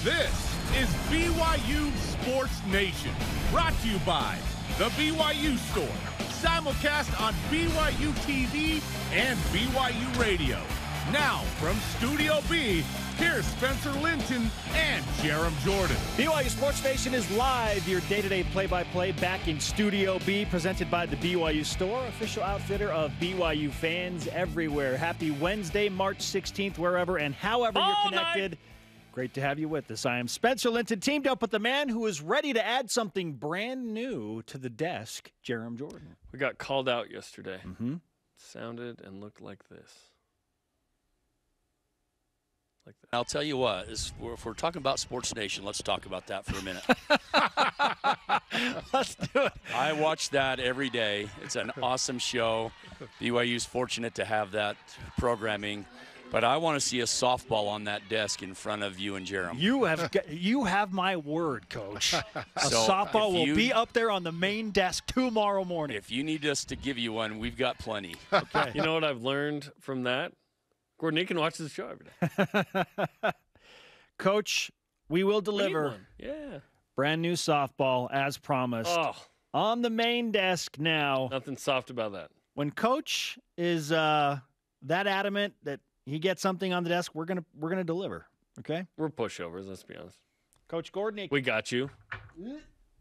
This is BYU Sports Nation, brought to you by the BYU Store, simulcast on BYU TV and BYU Radio. Now, from Studio B, here's Spencer Linton and Jarom Jordan. BYU Sports Nation is live, your day-to-day play-by-play back in Studio B, presented by the BYU Store, official outfitter of BYU fans everywhere. Happy Wednesday, March 16th, wherever and however you're connected. Great to have you with us. I am Spencer Linton, teamed up with the man who is ready to add something brand new to the desk, Jarom Jordan. We got called out yesterday. Sounded and looked like this. Like that. I'll tell you what, if we're talking about Sports Nation, let's talk about that for a minute. Let's do it. I watch that every day. It's an awesome show. BYU's fortunate to have that programming. But I want to see a softball on that desk in front of you and Jarom. You have my word, Coach. A So softball will you- be up there on the main desk tomorrow morning. If you need us to give you one, we've got plenty. Okay. You know what I've learned from that? Gordon Aiken watches the show every day. Coach, we will We need deliver one. Yeah. brand new softball as promised Oh, on the main desk now. nothing soft about that. When Coach is that adamant that he gets something on the desk, we're gonna deliver. Okay, We're pushovers, let's be honest. Coach Gordon Aiken. We got you.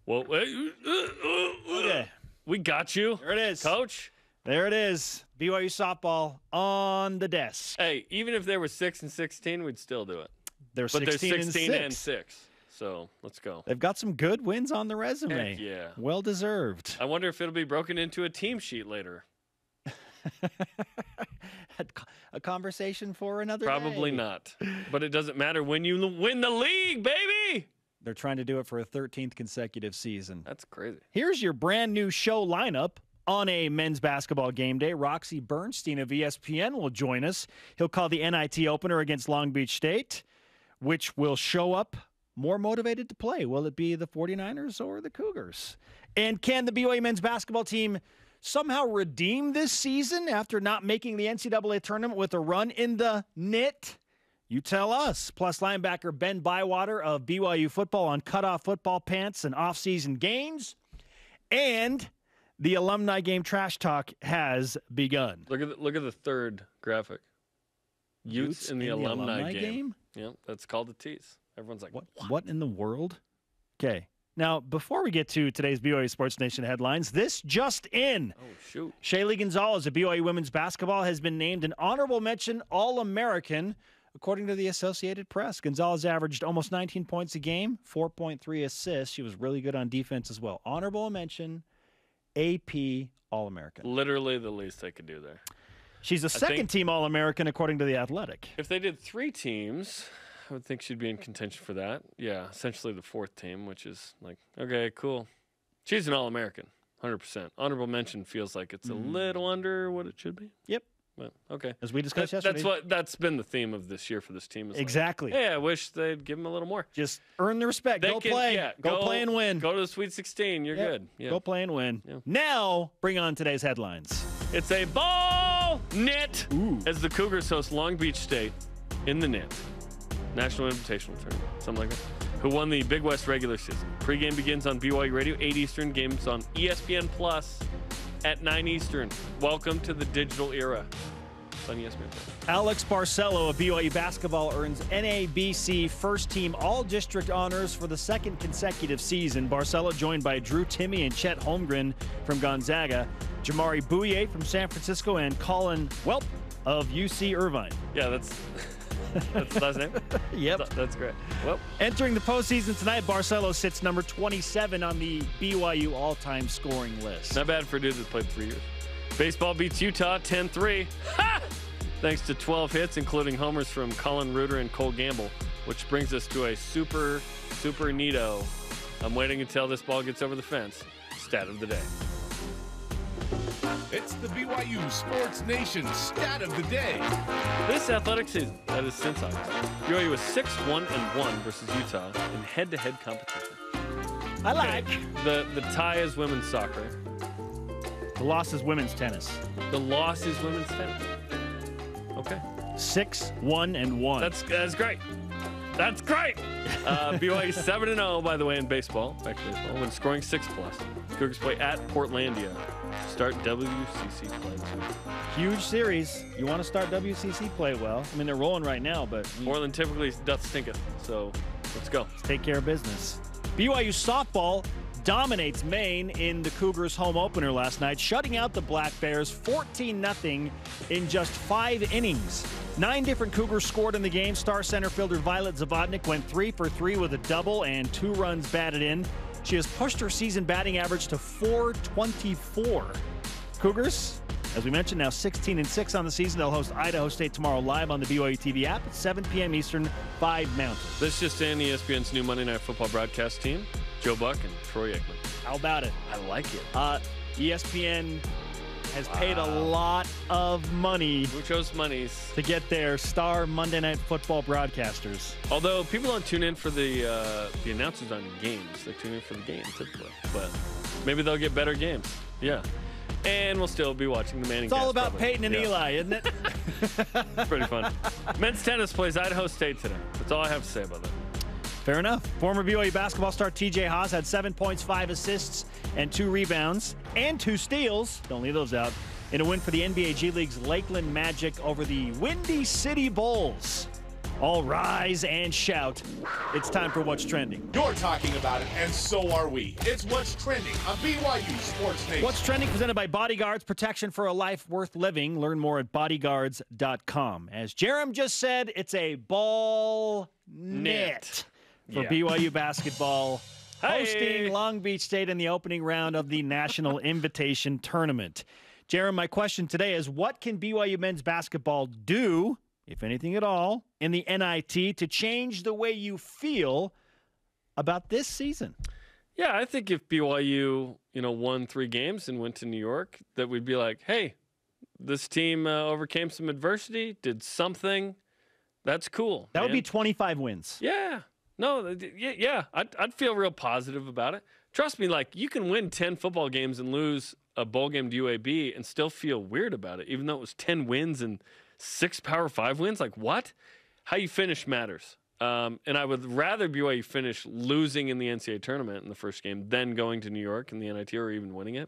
Well, Okay, we got you. there it is, Coach. There it is. BYU softball on the desk. Hey, even if they were 6 and 16, we'd still do it. They're But 16, they're 16 and 6. So let's go. They've got some good wins on the resume. Heck yeah. Well deserved. I wonder if it'll be broken into a team sheet later. A conversation for another Probably day. not. But it doesn't matter when you win the league, baby. They're trying to do it for a 13th consecutive season. That's crazy. Here's your brand new show lineup. On a men's basketball game day, Roxy Bernstein of ESPN will join us. He'll call the NIT opener against Long Beach State, which will show up more motivated to play. Will it be the 49ers or the Cougars? And can the BYU men's basketball team somehow redeem this season after not making the NCAA tournament with a run in the knit? You tell us. Plus, linebacker Ben Bywater of BYU football on cutoff football pants and off-season games. And the alumni game trash talk has begun. Look at the third graphic. Utes in the alumni game. Yeah, that's called the tease. Everyone's like, What in the world? Okay. Now, before we get to today's BYU Sports Nation headlines, this just in. Oh, shoot. Shaylee Gonzalez of BYU women's basketball has been named an honorable mention All-American, according to the Associated Press. Gonzalez averaged almost 19 points a game, 4.3 assists. She was really good on defense as well. Honorable mention, AP All-American. Literally the least they could do there. She's a second-team All-American, according to The Athletic. If they did 3 teams, I would think she'd be in contention for that. Yeah, essentially the 4th team, which is like, okay, cool. She's an All-American, 100%. Honorable mention feels like it's a little under what it should be. Yep. But, okay. As we discussed yesterday. That's been the theme of this year for this team. Is Exactly. Like, hey, I wish they'd give them a little more. Just earn the respect. Go play. Go play and win. Go to the Sweet 16. You're good. Yeah. Go play and win. Yeah. Now, bring on today's headlines. It's a ball knit as the Cougars host Long Beach State in the knit. National Invitational Tournament, something like that. Who won the Big West regular season. Pregame begins on BYU Radio, 8 Eastern. Games on ESPN Plus at 9 Eastern. Welcome to the digital era. It's on ESPN Plus. Alex Barcelo of BYU basketball earns NABC first-team all-district honors for the second consecutive season. Barcelo joined by Drew Timme and Chet Holmgren from Gonzaga, Jamari Bouye from San Francisco, and Colin Welp of UC Irvine. Yeah, that's the last name? Yep. That's great. Well, Entering the postseason tonight, Barcelo sits number 27 on the BYU all-time scoring list. not bad for a dude that played 3 years. Baseball beats Utah 10-3. Ha! Thanks to 12 hits, including homers from Colin Reuter and Cole Gamble, which brings us to a super neato. I'm waiting until this ball gets over the fence. Stat of the day. It's the BYU Sports Nation stat of the day. This athletic season, that is since August, BYU was 6-1-1 versus Utah in head-to-head competition. I like. The tie is women's soccer. The loss is women's tennis. The loss is women's tennis. Okay. 6-1-1. That's great. That's great. BYU 7-0, by the way, in baseball. Back to baseball. When scoring 6+. Cougars play at Portlandia. Start WCC play this week. Huge series. You want to start WCC play well. I mean, they're rolling right now, but Portland typically doth stinketh. So let's go. let's take care of business. BYU softball dominates Maine in the Cougars' home opener last night, shutting out the Black Bears 14-0 in just 5 innings. 9 different Cougars scored in the game. Star center fielder Violet Zavodnik went 3 for 3 with a double and 2 runs batted in. She has pushed her season batting average to .424. Cougars, as we mentioned, now 16-6 on the season. They'll host Idaho State tomorrow live on the BYU TV app at 7 p.m. Eastern, 5 Mountain. This just in, ESPN's new Monday Night Football broadcast team, Joe Buck and Troy Aikman. How about it? I like it. ESPN has paid a lot of money Muchos monies. to get their star Monday Night Football broadcasters. Although people don't tune in for the announcers on games. They tune in for the game typically. But maybe they'll get better games. Yeah. And we'll still be watching the Manning It's all cast, about probably. Peyton and Eli, isn't it? It's pretty fun. Men's tennis plays Idaho State today. That's all I have to say about that. Fair enough. Former BYU basketball star TJ Haas had 7 points, 5 assists, and 2 rebounds, and 2 steals. Don't leave those out. In a win for the NBA G League's Lakeland Magic over the Windy City Bulls. All rise and shout. It's time for What's Trending. You're talking about it, and so are we. It's What's Trending on BYU Sports Nation. What's Trending presented by Bodyguards, protection for a life worth living. Learn more at bodyguards.com. As Jarom just said, it's a ball net for BYU basketball. Hosting Long Beach State in the opening round of the National Invitation Tournament. Jarom, my question today is, what can BYU men's basketball do, if anything at all, in the NIT to change the way you feel about this season? Yeah, I think if BYU, won 3 games and went to New York, that we'd be like, hey, this team overcame some adversity, did something. That's cool. That would be 25 wins. Yeah. No, yeah. I'd feel real positive about it. Trust me, you can win 10 football games and lose a bowl game to UAB and still feel weird about it, even though it was 10 wins and 6 Power 5 wins. What? How you finish matters. And I would rather BYU finish losing in the NCAA tournament in the first game than going to New York in the NIT or even winning it.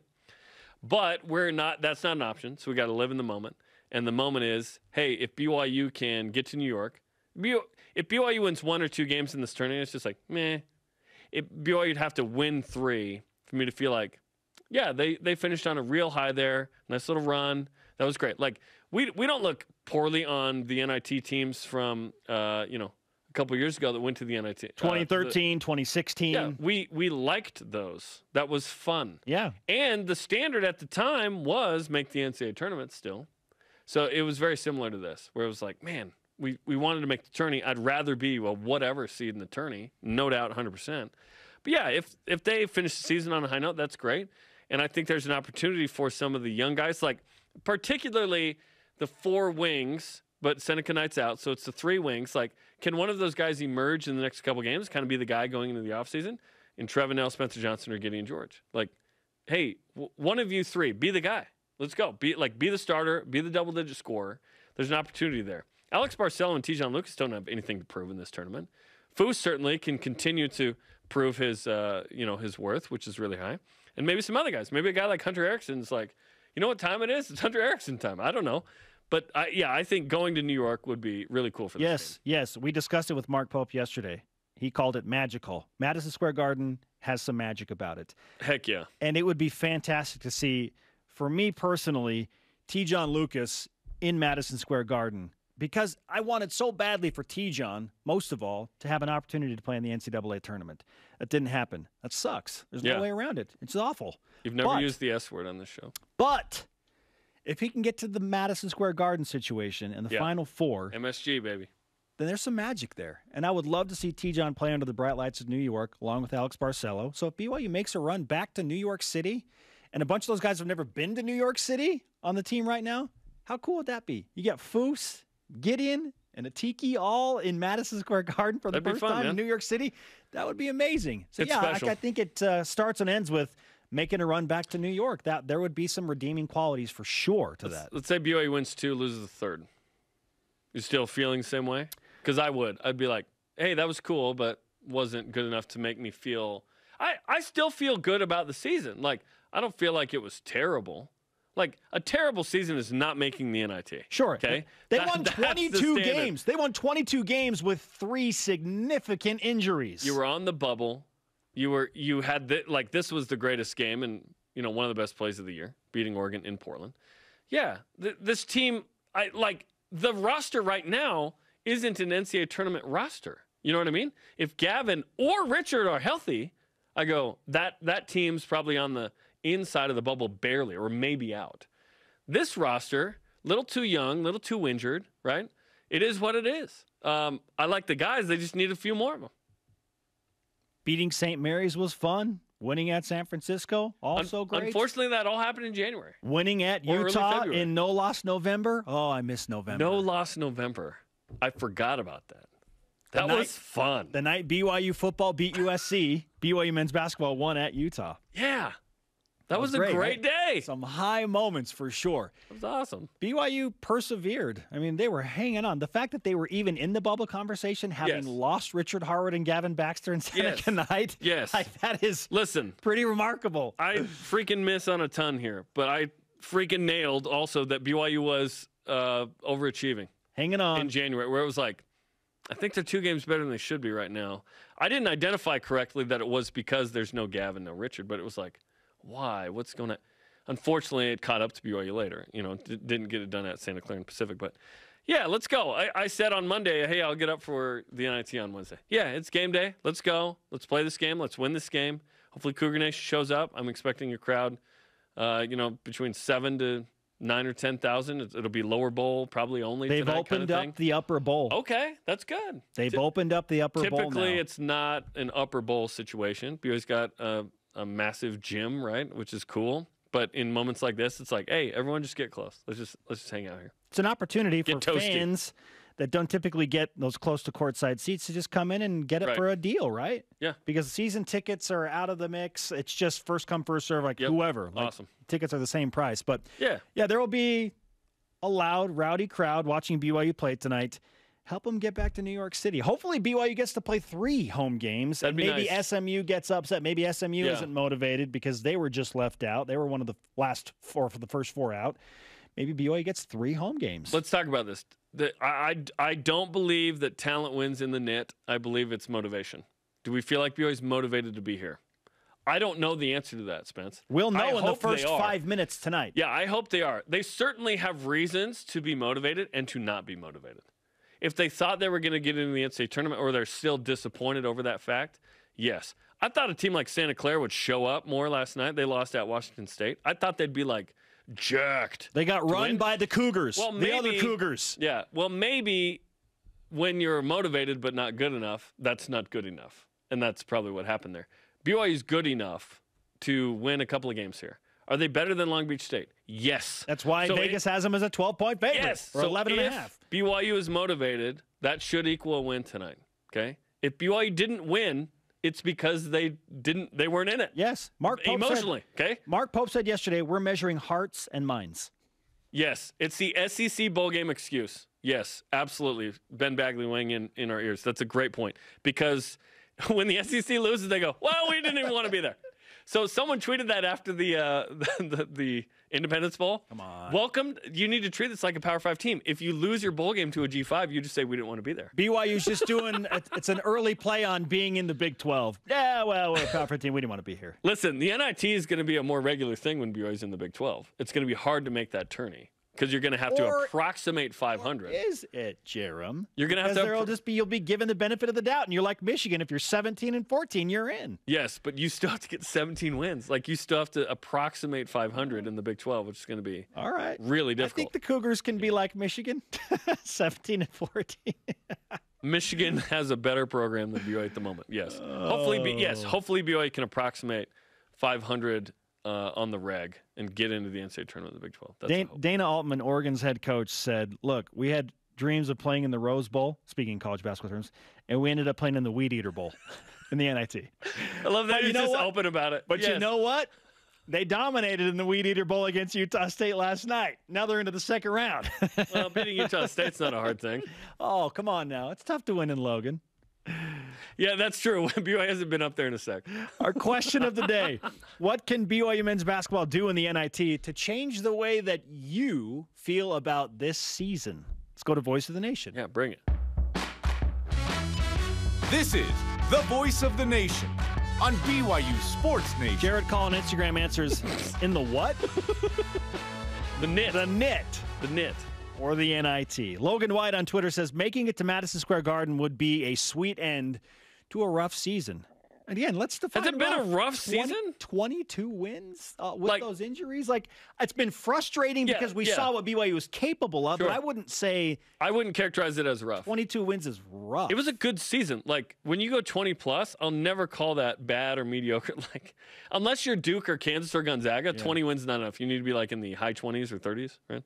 But that's not an option, so we got to live in the moment. And the moment is, hey, if BYU can get to New York, if BYU wins 1 or 2 games in this tournament, it's just meh. BYU would have to win 3 for me to feel like, yeah, they finished on a real high there. Nice little run. That was great. We don't look poorly on the NIT teams from a couple years ago that went to the NIT. 2013, 2016. Yeah, we liked those. That was fun. Yeah. And the standard at the time was make the NCAA tournament still. So it was very similar to this, where it was man, we wanted to make the tourney. I'd rather be whatever seed in the tourney, no doubt, 100%. But yeah, if they finish the season on a high note, that's great. And I think there's an opportunity for some of the young guys, particularly the 4 wings, but Seneca Knight's out, so it's the 3 wings. Can one of those guys emerge in the next couple games, kind of be the guy going into the offseason? In Trevin Spencer Johnson, or Gideon George. Hey, one of you 3, be the guy. Let's go. Be the starter, be the double-digit scorer. There's an opportunity there. Alex Barcelo and Tijon Lucas don't have anything to prove in this tournament. Foose certainly can continue to prove his worth, which is really high. And maybe some other guys. Maybe a guy like Hunter Erickson's you know what time it is? It's Hunter Erickson time. I don't know. But, I think going to New York would be really cool for this team. Yes. We discussed it with Mark Pope yesterday. He called it magical. Madison Square Garden has some magic about it. Heck yeah. And it would be fantastic to see, for me personally, Tijon Lucas in Madison Square Garden. Because I wanted so badly for Tijon, most of all, to have an opportunity to play in the NCAA tournament. That didn't happen. That sucks. There's no way around it. It's awful. You've never used the S word on this show. But if he can get to the Madison Square Garden situation in the Final Four. MSG, baby. Then there's some magic there. And I would love to see Tijon play under the bright lights of New York, along with Alex Barcelo. So if BYU makes a run back to New York City, and a bunch of those guys have never been to New York City on the team right now, how cool would that be? You got Foose, Gideon, and Atiki all in Madison Square Garden for the first time in New York City. That would be amazing. So, I think it starts and ends with making a run back to New York. That there would be some redeeming qualities for sure to that. Let's say BYU wins 2, loses the 3rd. You still feeling the same way? Because I would. I'd be like, hey, that was cool, but wasn't good enough to make me feel. I still feel good about the season. Like, I don't feel like it was terrible. Like, a terrible season is not making the NIT. Sure. Okay. They won 22 games. They won 22 games with 3 significant injuries. You were on the bubble. You had this was the greatest game and one of the best plays of the year, beating Oregon in Portland. Yeah, this team, the roster right now isn't an NCAA tournament roster. You know what I mean? If Gavin or Richard are healthy, I go that team's probably on the inside of the bubble barely, or maybe out. This roster, little too young, little too injured, right? It is what it is. I like the guys. They just need a few more of them. Beating St. Mary's was fun. Winning at San Francisco, also great. Unfortunately, that all happened in January. Winning at Utah in No Loss November. Oh, I miss November. No Loss November. I forgot about that. That was fun. The night BYU football beat USC, BYU men's basketball won at Utah. Yeah. That was a great day. Some high moments for sure. That was awesome. BYU persevered. I mean, they were hanging on. The fact that they were even in the bubble conversation, having lost Richard Harwood and Gavin Baxter and Seneca Knight. Yes. That is pretty remarkable. I freaking miss on a ton here, but I freaking nailed also that BYU was overachieving. Hanging on. In January, where it was like, I think they're 2 games better than they should be right now. I didn't identify correctly that it was because there's no Gavin, no Richard, but it was like, why? What's going on? Unfortunately, it caught up to BYU later. Didn't get it done at Santa Clara and Pacific. But, yeah, let's go. I said on Monday, hey, I'll get up for the NIT on Wednesday. Yeah, it's game day. Let's go. Let's play this game. Let's win this game. Hopefully Cougar Nation shows up. I'm expecting a crowd, between 7 to 9 or 10,000. It'll be lower bowl, probably only. They've opened up the upper bowl. Okay, that's good. They've opened up the upper bowl now. Typically, it's not an upper bowl situation. BYU's got a massive gym, right, which is cool. But in moments like this, it's like, hey, everyone just get close. Let's just hang out here. It's an opportunity for fans that don't typically get those close to courtside seats to just come in and get it for a deal, right? Yeah. Because season tickets are out of the mix. It's just first come, first serve, whoever. Awesome. Tickets are the same price. But, yeah, there will be a loud, rowdy crowd watching BYU play tonight. Help them get back to New York City. Hopefully BYU gets to play 3 home games. That'd be maybe nice. SMU gets upset. Maybe SMU isn't motivated because they were just left out. They were one of the last 4 for the first 4 out. Maybe BYU gets 3 home games. Let's talk about this. I don't believe that talent wins in the knit. I believe it's motivation. Do we feel like BYU's motivated to be here? I don't know the answer to that, Spence. We'll know in the first 5 minutes tonight. Yeah, I hope they are. They certainly have reasons to be motivated and to not be motivated. If they thought they were going to get into the NCAA tournament or they're still disappointed over that fact, yes. I thought a team like Santa Clara would show up more last night. They lost at Washington State. I thought they'd be jerked. They got run by the Cougars, the other Cougars. Yeah, well, maybe when you're motivated but not good enough, that's not good enough. And that's probably what happened there. BYU's good enough to win a couple of games here. Are they better than Long Beach State? Yes. That's why Vegas has them as a 12-point favorite. Yes. Or 11.5. If BYU is motivated, that should equal a win tonight. Okay? If BYU didn't win, it's because they weren't in it. Yes. Mark Pope emotionally, okay? Mark Pope said yesterday, we're measuring hearts and minds. Yes. It's the SEC bowl game excuse. Yes, absolutely. Ben Bagley weighing in our ears. That's a great point. Because when the SEC loses, they go, well, we didn't even want to be there. So someone tweeted that after the Independence Bowl. Come on. Welcome. You need to treat this like a Power 5 team. If you lose your bowl game to a G5, you just say we didn't want to be there. BYU's just doing it's an early play on being in the Big 12. Yeah, well, we're a Power 5 team. We didn't want to be here. Listen, the NIT is going to be a more regular thing when BYU's in the Big 12. It's going to be hard to make that tourney. Because you're going to have to approximate 500. Is it, Jarom? You're going to have to. You'll be given the benefit of the doubt, and you're like Michigan. If you're 17-14, you're in. Yes, but you still have to get 17 wins. You still have to approximate 500 in the Big 12, which is going to be really difficult. I think the Cougars can be like Michigan, 17-14. Michigan has a better program than BYU at the moment. Yes, hopefully BYU can approximate 500. On the reg and get into the NCAA tournament in the Big 12. That's Dana Altman, Oregon's head coach, said, look, we had dreams of playing in the Rose Bowl, speaking in college basketball terms, and we ended up playing in the Weed Eater Bowl in the NIT. I love that you're just open about it. But you know what? They dominated in the Weed Eater Bowl against Utah State last night. Now they're into the second round. Well, beating Utah State's not a hard thing. Oh, come on now. It's tough to win in Logan. Yeah, that's true. BYU hasn't been up there in a sec. Our question of the day: what can BYU men's basketball do in the NIT to change the way that you feel about this season? Let's go to Voice of the Nation. Yeah, bring it. This is the Voice of the Nation on BYU Sports Nation. Jared Call on Instagram answers in the what? The knit. The knit. The knit. Or the NIT. Logan White on Twitter says, making it to Madison Square Garden would be a sweet end to a rough season. And again, let's define Has it been a rough season? 22 wins with those injuries? Like, it's been frustrating because we saw what BYU was capable of, Sure. but I wouldn't say I wouldn't characterize it as rough. 22 wins is rough. It was a good season. Like, when you go 20-plus, I'll never call that bad or mediocre. Like, unless you're Duke or Kansas or Gonzaga, 20 wins is not enough. You need to be, like, in the high 20s or 30s, right?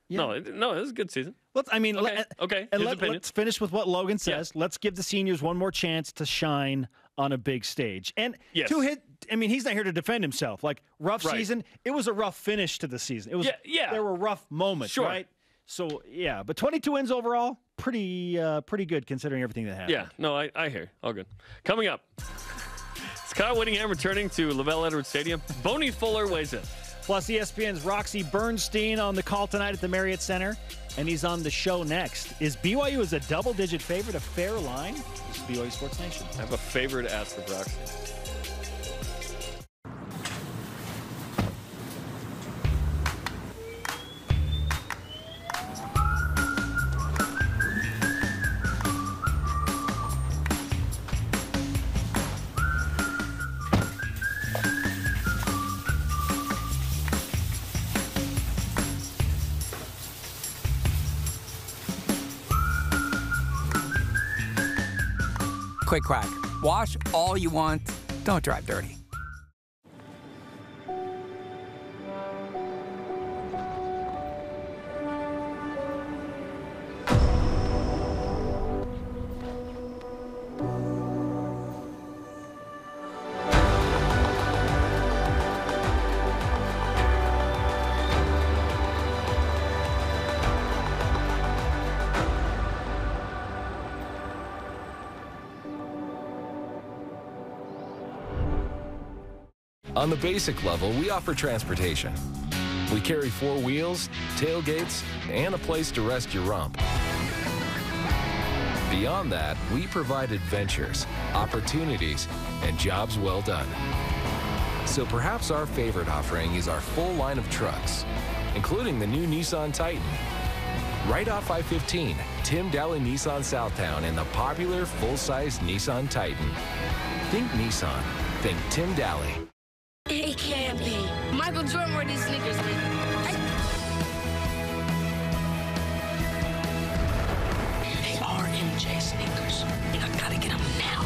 Yeah. No, it was a good season. Okay. And let's finish with what Logan says. Let's give the seniors one more chance to shine on a big stage. And he's not here to defend himself. Like, rough season, it was a rough finish to the season. It was there were rough moments, right? So, but 22 wins overall, pretty good considering everything that happened. Yeah, no, I hear. All good. Coming up, is Kyle Whittingham returning to Lavelle Edwards Stadium? Boney Fuller weighs in. Plus, ESPN's Roxy Bernstein on the call tonight at the Marriott Center, and he's on the show next. Is BYU as a double-digit favorite a fair line? This is BYU Sports Nation. I have a favor to ask of Roxy. Quick crack. Wash all you want. Don't drive dirty. On the basic level, we offer transportation. We carry 4 wheels, tailgates, and a place to rest your rump. Beyond that, we provide adventures, opportunities, and jobs well done. So perhaps our favorite offering is our full line of trucks, including the new Nissan Titan. Right off I-15, Tim Daly Nissan Southtown and the popular full-size Nissan Titan. Think Nissan. Think Tim Daly. It can't be. Michael Jordan wore these sneakers, man. They are MJ sneakers, and I gotta get them now.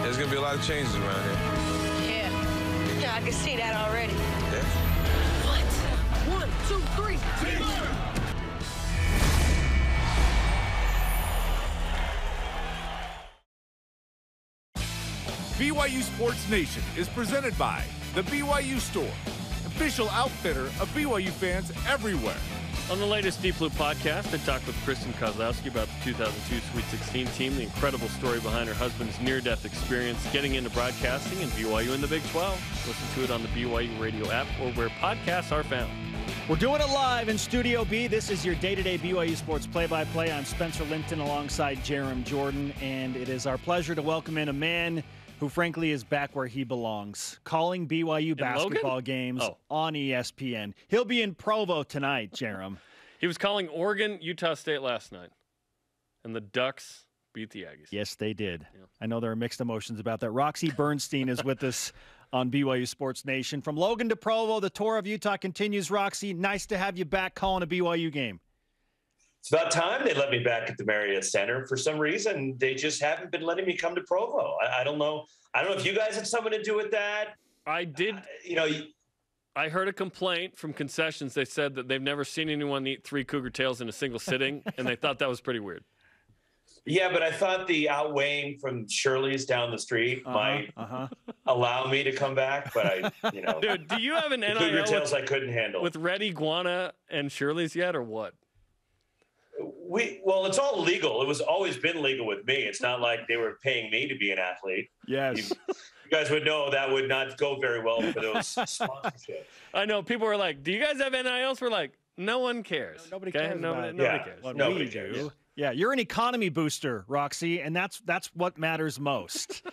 There's gonna be a lot of changes around here. Yeah, I can see that already. Yeah. What? 1, 2, 3. BYU Sports Nation is presented by the BYU Store, official outfitter of BYU fans everywhere. On the latest Deep Blue podcast, I talked with Kristen Kozlowski about the 2002 Sweet 16 team, the incredible story behind her husband's near-death experience getting into broadcasting, and BYU in the Big 12. Listen to it on the BYU radio app or where podcasts are found. We're doing it live in Studio B. This is your day-to-day BYU Sports play-by-play. I'm Spencer Linton alongside Jarom Jordan, and it is our pleasure to welcome in a man who frankly is back where he belongs, calling BYU basketball games on ESPN. He'll be in Provo tonight, Jarom. He was calling Oregon, Utah State last night, and the Ducks beat the Aggies. Yes, they did. Yeah. I know there are mixed emotions about that. Roxy Bernstein is with us on BYU Sports Nation. From Logan to Provo, the tour of Utah continues. Roxy, nice to have you back calling a BYU game. It's about time they let me back at the Marriott Center. For some reason, they just haven't been letting me come to Provo. I don't know. I don't know if you guys had something to do with that. I did. I heard a complaint from concessions. They said that they've never seen anyone eat 3 cougar tails in a single sitting, and they thought that was pretty weird. Yeah, but I thought the outweighing from Shirley's down the street might allow me to come back. But Dude, do you have an NIL cougar tails I couldn't handle with Red Iguana and Shirley's yet, or what? Well, it's all legal. It was always been legal with me. It's not like they were paying me to be an athlete. Yes. You guys would know that would not go very well for those sponsorships. I know people were like, "Do you guys have NILs?" We're like, "No one cares. Nobody cares. Nobody cares. What Nobody we cares. do. Yeah, you're an economy booster, Roxy, and that's what matters most.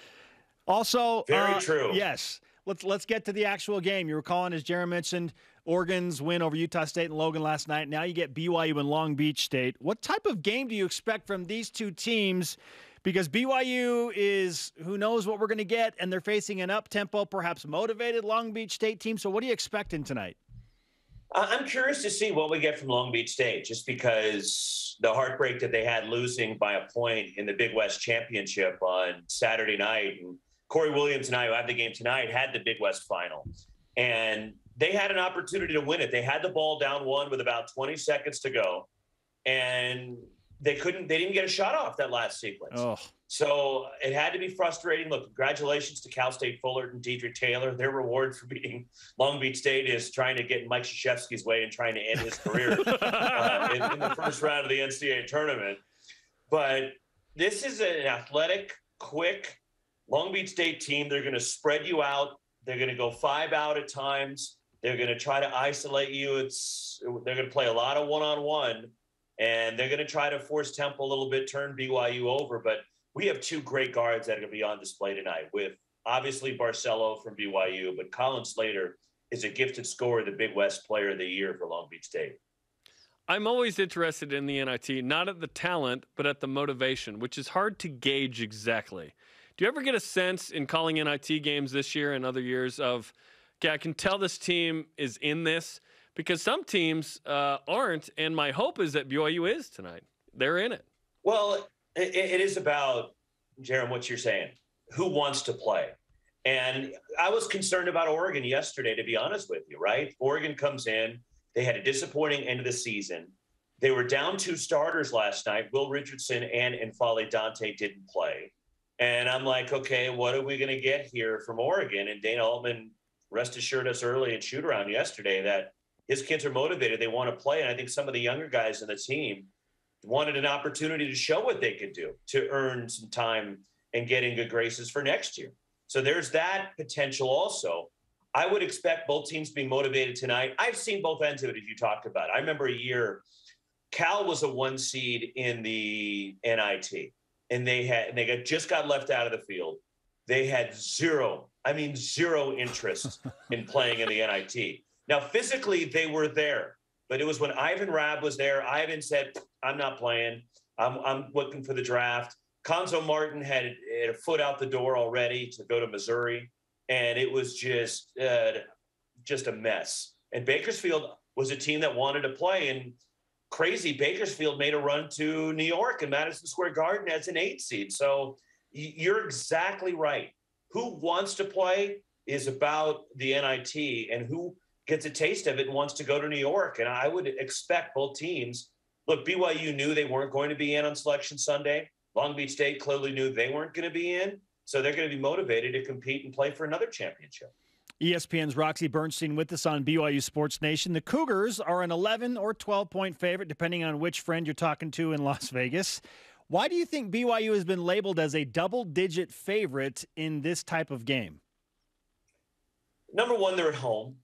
Also, Very true. Yes. Let's get to the actual game. You were calling, as Jarom mentioned, Oregon's win over Utah State and Logan last night. Now you get BYU and Long Beach State. What type of game do you expect from these two teams? Because BYU is, who knows what we're going to get, and they're facing an up-tempo, perhaps motivated Long Beach State team. So what are you expecting tonight? I'm curious to see what we get from Long Beach State, just because the heartbreak that they had losing by a point in the Big West Championship on Saturday night. And Corey Williams and I, who have the game tonight, had the Big West final. And they had an opportunity to win it. They had the ball down one with about 20 seconds to go. And they didn't get a shot off that last sequence. Oh. So it had to be frustrating. Look, congratulations to Cal State Fullerton, Dedrick Taylor. Their reward for beating Long Beach State is trying to get in Mike Krzyzewski's way and trying to end his career in the first round of the NCAA tournament. But this is an athletic, quick Long Beach State team. They're going to spread you out. They're going to go 5 out at times. They're going to try to isolate you. They're going to play a lot of one-on-one. And they're going to try to force Temple a little bit, turn BYU over. But we have 2 great guards that are going to be on display tonight, with obviously Barcelo from BYU, but Colin Slater is a gifted scorer, the Big West Player of the Year for Long Beach State. I'm always interested in the NIT, not at the talent, but at the motivation, which is hard to gauge exactly. Do you ever get a sense in calling NIT games this year and other years of, okay, I can tell this team is in this? Because some teams aren't, and my hope is that BYU is tonight. They're in it. Well, it is about, Jarom, what you're saying. Who wants to play? And I was concerned about Oregon yesterday, to be honest with you, right? Oregon comes in. They had a disappointing end of the season. They were down 2 starters last night. Will Richardson and N'Faly Dante didn't play. And I'm like, okay, what are we going to get here from Oregon? And Dana Altman rest assured us early in shoot-around yesterday that his kids are motivated. They want to play. And I think some of the younger guys in the team wanted an opportunity to show what they could do to earn some time and get in good graces for next year. So there's that potential also. I would expect both teams to be motivated tonight. I've seen both ends of it, as you talked about. I remember a year, Cal was a 1 seed in the NIT, and they just got left out of the field. They had zero interest in playing in the NIT. Now, physically, they were there, but it was when Ivan Rabb was there. Ivan said, I'm not playing. I'm looking for the draft. Konzo Martin had a foot out the door already to go to Missouri, and it was just a mess. And Bakersfield was a team that wanted to play, and crazy Bakersfield made a run to New York and Madison Square Garden as an 8 seed. So you're exactly right. Who wants to play is about the NIT, and who gets a taste of it and wants to go to New York. And I would expect both teams. Look, BYU knew they weren't going to be in on Selection Sunday. Long Beach State clearly knew they weren't going to be in. So they're going to be motivated to compete and play for another championship. ESPN's Roxy Bernstein with us on BYU Sports Nation. The Cougars are an 11 or 12-point favorite, depending on which friend you're talking to in Las Vegas. Why do you think BYU has been labeled as a double-digit favorite in this type of game? Number one, they're at home.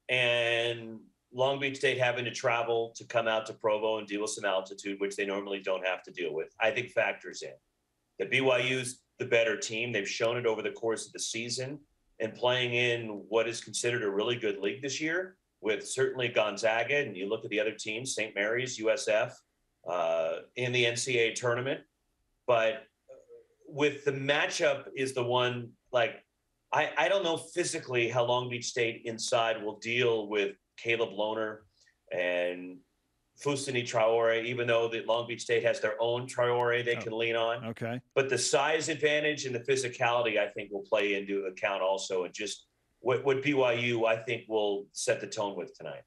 And Long Beach State having to travel to come out to Provo and deal with some altitude, which they normally don't have to deal with, I think factors in. The BYU's the better team. They've shown it over the course of the season, and playing in what is considered a really good league this year with certainly Gonzaga, and you look at the other teams, St. Mary's, USF, in the NCAA tournament. But with the matchup is the one, like, I don't know physically how Long Beach State inside will deal with Caleb Lohner and Fousseyni Traore, even though the Long Beach State has their own Traore they can lean on. Okay. But the size advantage and the physicality, I think, will play into account also. And just what BYU, I think, will set the tone with tonight.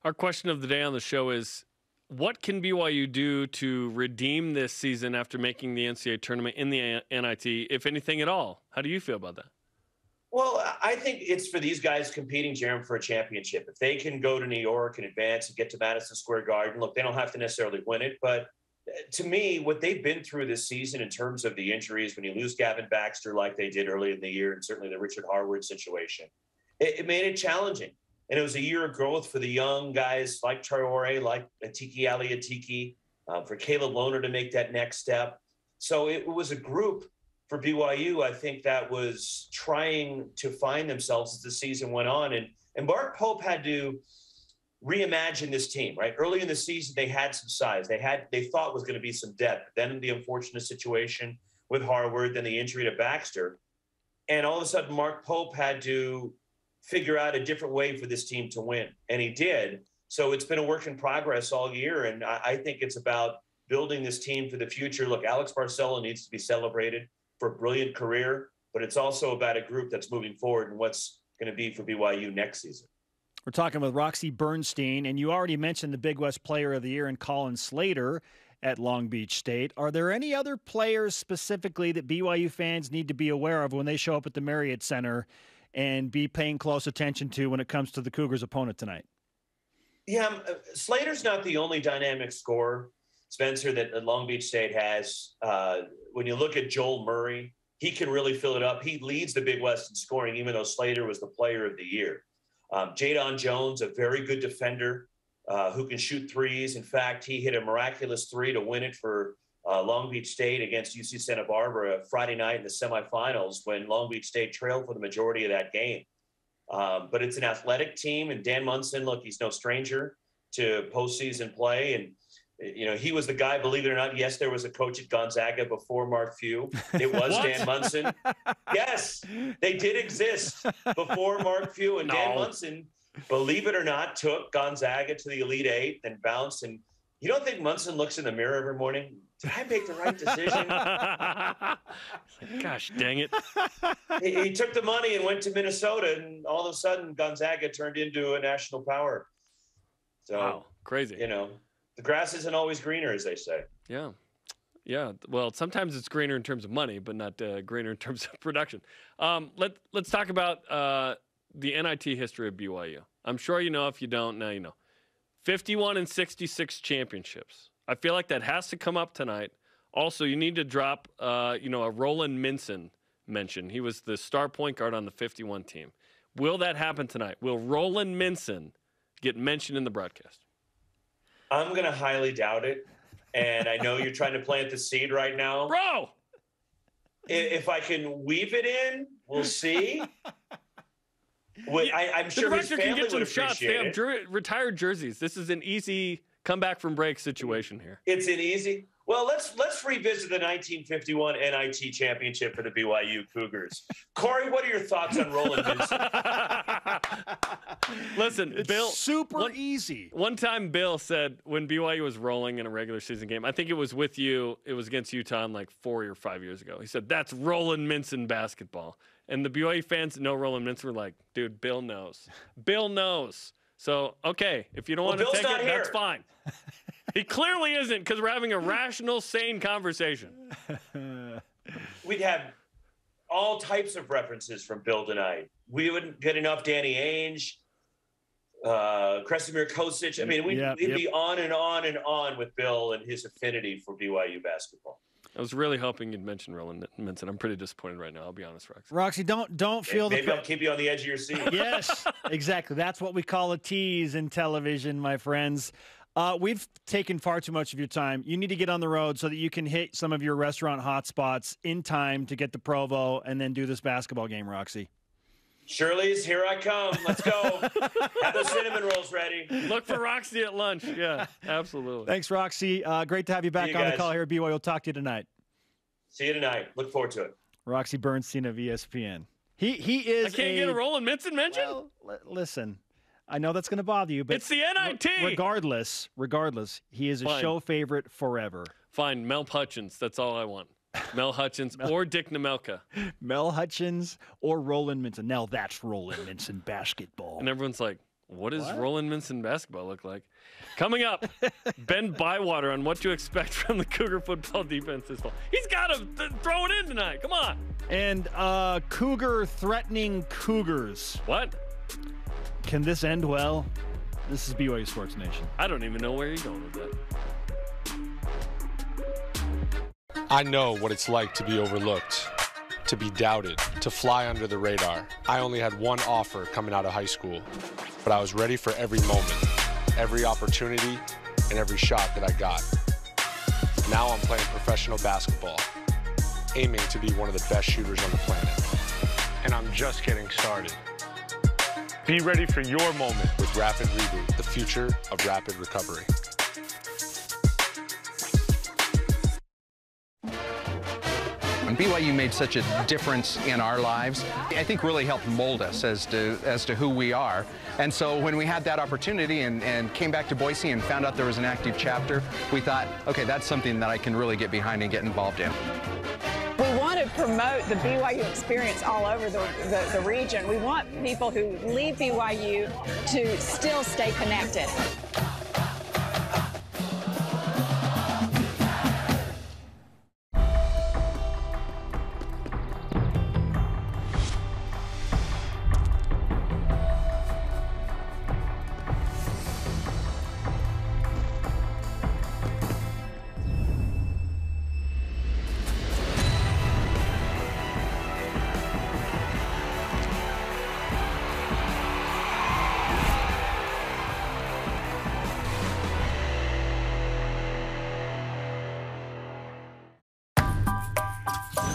Our question of the day on the show is, what can BYU do to redeem this season after making the NCAA tournament in the NIT, if anything at all? How do you feel about that? Well, I think it's for these guys competing, Jarom, for a championship. If they can go to New York and advance and get to Madison Square Garden, look, they don't have to necessarily win it. But to me, what they've been through this season in terms of the injuries, when you lose Gavin Baxter like they did early in the year, and certainly the Richard Harward situation, it made it challenging. And it was a year of growth for the young guys like Traore, like Atiki Aliatiki, for Caleb Lohner to make that next step. So it was a group for BYU, I think, that was trying to find themselves as the season went on. And Mark Pope had to reimagine this team, right? Early in the season, they had some size. They thought was going to be some depth. Then the unfortunate situation with Harward, then the injury to Baxter. And all of a sudden, Mark Pope had to figure out a different way for this team to win. And he did. So it's been a work in progress all year. And I think it's about building this team for the future. Look, Alex Barcelo needs to be celebrated for a brilliant career, but it's also about a group that's moving forward and what's going to be for BYU next season. We're talking with Roxy Bernstein, and you already mentioned the Big West Player of the Year in Colin Slater at Long Beach State. Are there any other players specifically that BYU fans need to be aware of when they show up at the Marriott Center and be paying close attention to when it comes to the Cougars' opponent tonight? Yeah, Slater's not the only dynamic scorer, Spencer, that Long Beach State has. When you look at Joel Murray, he can really fill it up. He leads the Big West in scoring, even though Slater was the player of the year. Jadon Jones, a very good defender who can shoot threes. In fact, he hit a miraculous three to win it for Long Beach State against UC Santa Barbara Friday night in the semifinals when Long Beach State trailed for the majority of that game. But it's an athletic team, and Dan Munson, look, he's no stranger to postseason play. And you know, he was the guy, believe it or not. Yes, there was a coach at Gonzaga before Mark Few. It was Dan Munson. Yes, they did exist before Mark Few. And Dan Munson, believe it or not, took Gonzaga to the Elite Eight and bounced. And you don't think Munson looks in the mirror every morning? Did I make the right decision? Gosh, dang it. He took the money and went to Minnesota, and all of a sudden Gonzaga turned into a national power. So, wow, crazy. You know, the grass isn't always greener, as they say. Yeah. Yeah. Well, sometimes it's greener in terms of money, but not greener in terms of production. Let's talk about the NIT history of BYU. I'm sure you know. If you don't, now you know. 51 and 66 championships. I feel like that has to come up tonight. Also, you need to drop, a Roland Minson mention. He was the star point guard on the 51 team. Will that happen tonight? Will Roland Minson get mentioned in the broadcast? I'm going to highly doubt it. And I know you're trying to plant the seed right now. Bro! If I can weave it in, we'll see. I'm sure the his family can get some would shots. They appreciate have retired jerseys. This is an easy comeback from break situation here. It's an easy. Well, let's revisit the 1951 NIT championship for the BYU Cougars. Corey, what are your thoughts on Roland Minson? Listen, it's Bill. Super easy. One time, Bill said when BYU was rolling in a regular season game, I think it was with you. It was against Utah like 4 or 5 years ago. He said that's Roland Minson basketball, and the BYU fans that know Roland Minson were like, "Dude, Bill knows. Bill knows." So, okay, if you don't want to take it, that's fine. He clearly isn't, because we're having a rational, sane conversation. We'd have all types of references from Bill tonight. We wouldn't get enough Danny Ainge, Kresimir Kosic. I mean, we'd be on and on and on with Bill and his affinity for BYU basketball. I was really hoping you'd mention Roland Minson. I'm pretty disappointed right now. I'll be honest, Roxy. Roxy, don't feel maybe I'll keep you on the edge of your seat. Yes, exactly. That's what we call a tease in television, my friends. We've taken far too much of your time. You need to get on the road so that you can hit some of your restaurant hotspots in time to get to Provo and then do this basketball game, Roxy. Shirley's, here I come. Let's go. Have those cinnamon rolls ready. Look for Roxy at lunch. Yeah, absolutely. Thanks, Roxy. Great to have you back on the call here at BYU. We'll talk to you tonight. See you tonight. Look forward to it. Roxy Bernstein of ESPN. He is. I can't get a Roland Minson mention? Well, listen. I know that's going to bother you, but it's the NIT. Regardless, he is a show favorite forever. Fine, Mel Hutchins. That's all I want. Mel Hutchins or Dick Nemelka. Mel Hutchins or Roland Minson. Now that's Roland Minson basketball. And everyone's like, what does Roland Minson basketball look like? Coming up, Ben Bywater on what to expect from the Cougar football defense this fall. He's got to throw it in tonight. Come on. And Cougar threatening Cougars. What? Can this end well? This is BYU Sports Nation. I don't even know where you're going with that. I know what it's like to be overlooked, to be doubted, to fly under the radar. I only had one offer coming out of high school, but I was ready for every moment, every opportunity, and every shot that I got. Now I'm playing professional basketball, aiming to be one of the best shooters on the planet. And I'm just getting started. Be ready for your moment with Rapid Reboot, the future of rapid recovery. When BYU made such a difference in our lives, I think really helped mold us as to who we are. And so when we had that opportunity and came back to Boise and found out there was an active chapter, we thought, okay, that's something that I can really get behind and get involved in. We want to promote the BYU experience all over the region. We want people who leave BYU to still stay connected.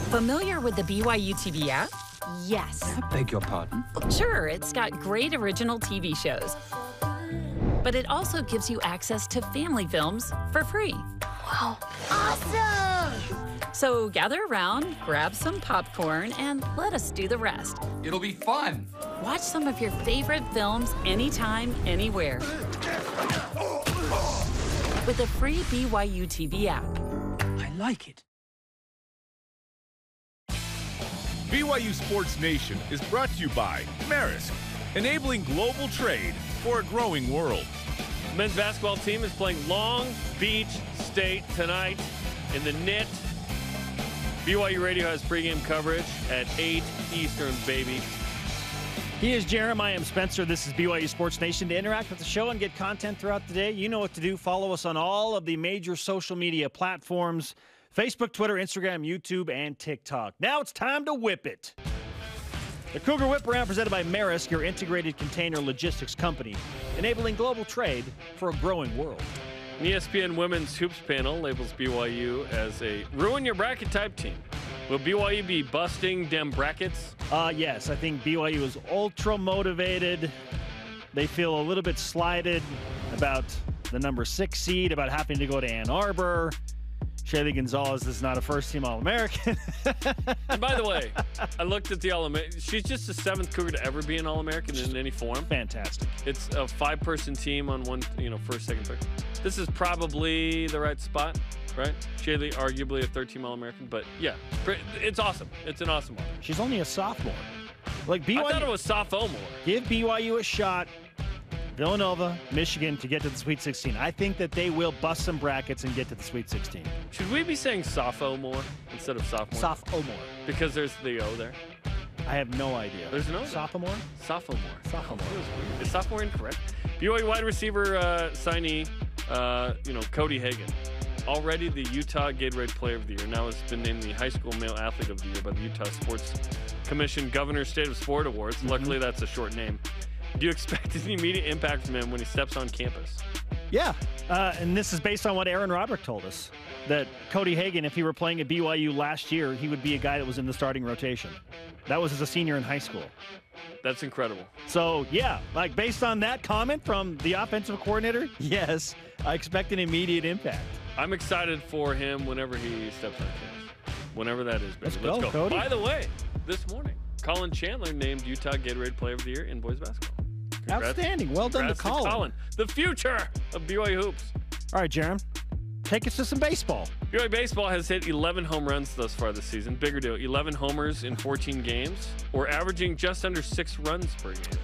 Familiar with the BYU TV app? Yes. I beg your pardon? Sure, it's got great original TV shows. But it also gives you access to family films for free. Wow. Awesome! So gather around, grab some popcorn, and let us do the rest. It'll be fun. Watch some of your favorite films anytime, anywhere. With the free BYU TV app. I like it. BYU Sports Nation is brought to you by Maersk, enabling global trade for a growing world. Men's basketball team is playing Long Beach State tonight in the NIT. BYU Radio has pregame coverage at 8 Eastern, baby. He is Jarom. I am Spencer. This is BYU Sports Nation. To interact with the show and get content throughout the day, you know what to do. Follow us on all of the major social media platforms. Facebook, Twitter, Instagram, YouTube, and TikTok. Now it's time to whip it. The Cougar Whip Around presented by Maersk, your integrated container logistics company, enabling global trade for a growing world. The ESPN Women's Hoops panel labels BYU as a ruin your bracket type team. Will BYU be busting them brackets? Yes, I think BYU is ultra motivated. They feel a little bit slighted about the number 6 seed, about having to go to Ann Arbor. Shaylee Gonzalez is not a first-team All-American. And by the way, I looked at the All-American. She's just the 7th Cougar to ever be an All-American in any form. Fantastic. It's a 5-person team on one, first, second, third. This is probably the right spot, right? Shaylee, arguably a 3rd-team All-American, but yeah, it's awesome. It's an awesome one. She's only a sophomore. Like BYU, I thought it was sophomore. Give BYU a shot. Villanova, Michigan to get to the Sweet 16. I think that they will bust some brackets and get to the Sweet 16. Should we be saying sophomore instead of sophomore? Sophomore. Because there's the O there. I have no idea. There's no sophomore? Sophomore. Sophomore. Is sophomore incorrect? BYU wide receiver signee, Cody Hagan. Already the Utah Gatorade Player of the Year. Now has been named the High School Male Athlete of the Year by the Utah Sports Commission Governor's State of Sport Awards. Mm-hmm. Luckily, that's a short name. Do you expect an immediate impact from him when he steps on campus? Yeah, and this is based on what Aaron Roderick told us, that Cody Hagan, if he were playing at BYU last year, he would be a guy that was in the starting rotation. That was as a senior in high school. That's incredible. So, yeah, like based on that comment from the offensive coordinator, yes, I expect an immediate impact. I'm excited for him whenever he steps on campus. Whenever that is, baby. Let's go, Cody. By the way, this morning, Colin Chandler named Utah Gatorade Player of the Year in boys basketball. Congrats. Outstanding. Well done to Colin. The future of BYU hoops. All right, Jarom, take us to some baseball. BYU baseball has hit 11 home runs thus far this season. Bigger deal, 11 homers in 14 games, or averaging just under 6 runs per game.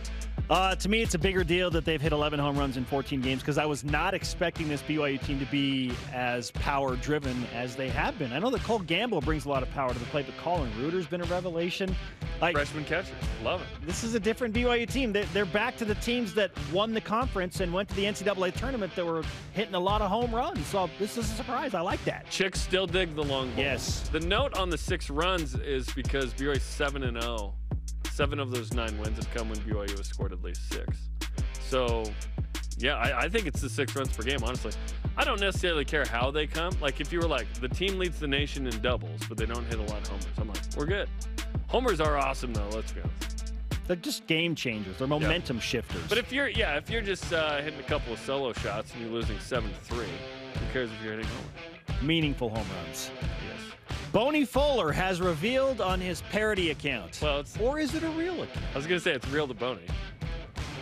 To me, it's a bigger deal that they've hit 11 home runs in 14 games because I was not expecting this BYU team to be as power-driven as they have been. I know that Cole Gamble brings a lot of power to the plate, but Colin Reuter's been a revelation. Freshman catcher. Love it. This is a different BYU team. They're back to the teams that won the conference and went to the NCAA tournament that were hitting a lot of home runs. So this is a surprise. I like that. Chicks still dig the long ball. Yes. The note on the 6 runs is because BYU's 7-0. 7 of those 9 wins have come when BYU has scored at least 6. So, yeah, I think it's the 6 runs per game, honestly. I don't necessarily care how they come. Like, if you were like, the team leads the nation in doubles, but they don't hit a lot of homers, I'm like, we're good. Homers are awesome, though, let's be honest. They're just game changers. They're momentum shifters. But if you're just hitting a couple of solo shots and you're losing 7-3, who cares if you're hitting homers? Meaningful home runs. Yes. Boney Fuller has revealed on his parody account. Well, or is it a real account? I was going to say it's real to Boney.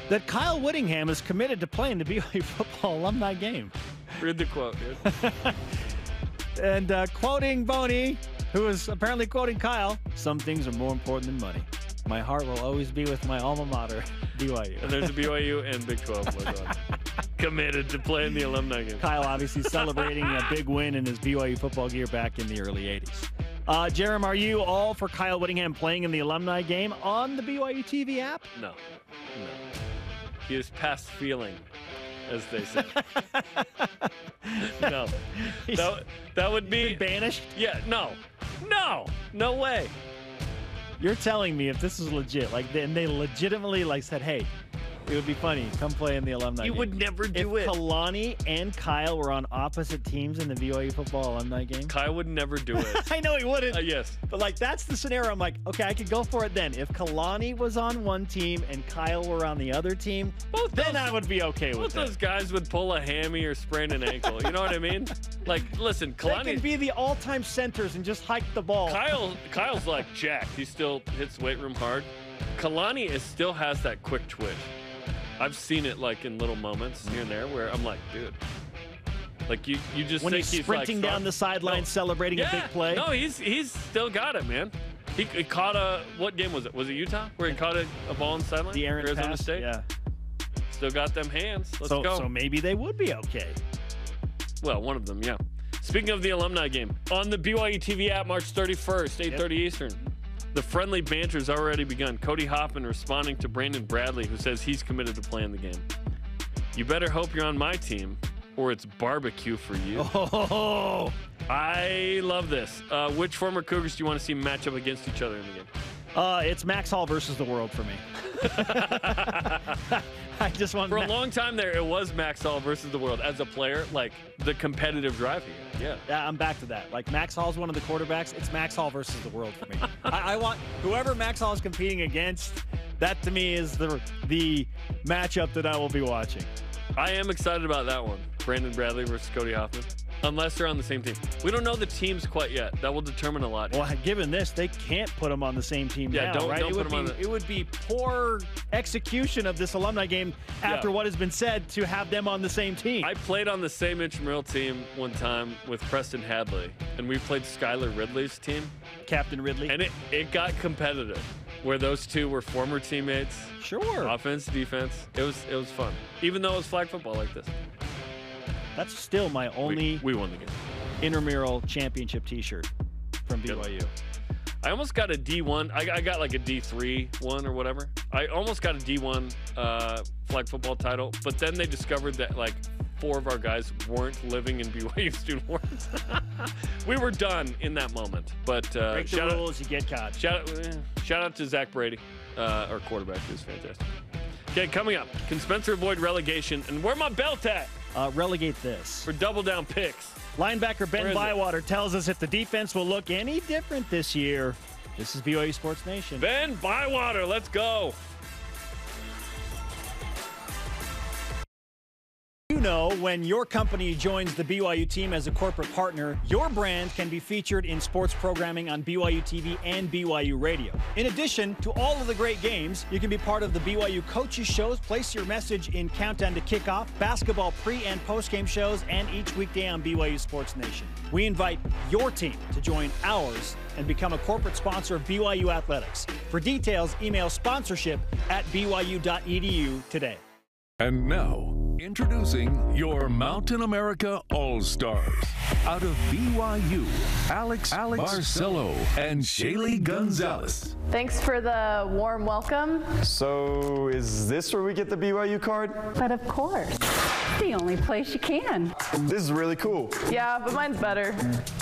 That Kyle Whittingham is committed to playing the BYU football alumni game. Read the quote, dude. And quoting Boney, who is apparently quoting Kyle, some things are more important than money. My heart will always be with my alma mater, BYU. And there's a BYU and Big 12 logo. Committed to playing the alumni game. Kyle obviously celebrating a big win in his BYU football gear back in the early 80s. Jarom, are you all for Kyle Whittingham playing in the alumni game on the BYU TV app? No. He is past feeling, as they say. No. That would be... banished? Yeah, no. No way. You're telling me if this is legit, and they legitimately said, hey, it would be funny. Come play in the alumni game. You would never do it. If Kalani and Kyle were on opposite teams in the BYU football alumni game. Kyle would never do it. I know he wouldn't. Yes. But that's the scenario. I'm like, okay, I could go for it then. If Kalani was on one team and Kyle were on the other team, then I would be okay with that. Both those guys would pull a hammy or sprain an ankle. You know what I mean? Listen, Kalani... They can be the all-time centers and just hike the ball. Kyle's jacked. He still hits weight room hard. Kalani still has that quick twitch. I've seen it in little moments here and there where I'm like, dude, you just when think he's sprinting down the sideline celebrating a big play. No, he's still got it, man. He caught what game was it? Was it Utah where he caught a ball on the sideline? The errant Arizona pass. State. Yeah. Still got them hands. Let's go. So maybe they would be okay. Well, one of them, yeah. Speaking of the alumni game, on the BYU TV app, March 31st, 8:30 Eastern. The friendly banter's already begun. Cody Hoffman responding to Brandon Bradley, who says he's committed to playing the game. You better hope you're on my team, or it's barbecue for you. Oh, I love this. Which former Cougars do you want to see match up against each other in the game? It's Max Hall versus the world for me. I just want for a long time there, it was Max Hall versus the world as a player, the competitive drive here. Yeah, I'm back to that. Max Hall's one of the quarterbacks. It's Max Hall versus the world for me. I want whoever Max Hall is competing against. That to me is the matchup that I will be watching. I am excited about that one. Brandon Bradley versus Cody Hoffman. Unless they're on the same team. We don't know the teams quite yet. That will determine a lot. Well, given this, they can't put them on the same team now, right? Don't put them on It would be poor execution of this alumni game after what has been said to have them on the same team. I played on the same intramural team one time with Preston Hadley, and we played Skylar Ridley's team. Captain Ridley. And it got competitive, where those two were former teammates. Sure. Offense, defense. It was fun, even though it was flag football like this. That's still my only we won the game. Intramural championship T-shirt from BYU. I almost got a D1. I got a D3 one or whatever. I almost got a D1 flag football title, but then they discovered that 4 of our guys weren't living in BYU student warrants. We were done in that moment. But break the rules, you get caught. Shout out to Zach Brady, our quarterback, who's fantastic. Okay, coming up, can Spencer avoid relegation? And where my belt at? Relegate this. For double down picks. Linebacker Ben Bywater tells us if the defense will look any different this year. This is BYU Sports Nation. Ben Bywater, let's go. know when your company joins the BYU team as a corporate partner, your brand can be featured in sports programming on BYU TV and BYU Radio. In addition to all of the great games, you can be part of the BYU coaches shows, place your message in Countdown to Kickoff, basketball pre- and post-game shows, and each weekday on BYU Sports Nation. We invite your team to join ours and become a corporate sponsor of BYU Athletics. For details, email sponsorship@byu.edu today. And now, introducing your Mountain America All-Stars. Out of BYU, Alex Barcelo and Shaylee Gonzalez. Thanks for the warm welcome. So, is this where we get the BYU card? But of course. The only place you can. This is really cool. Yeah, but mine's better.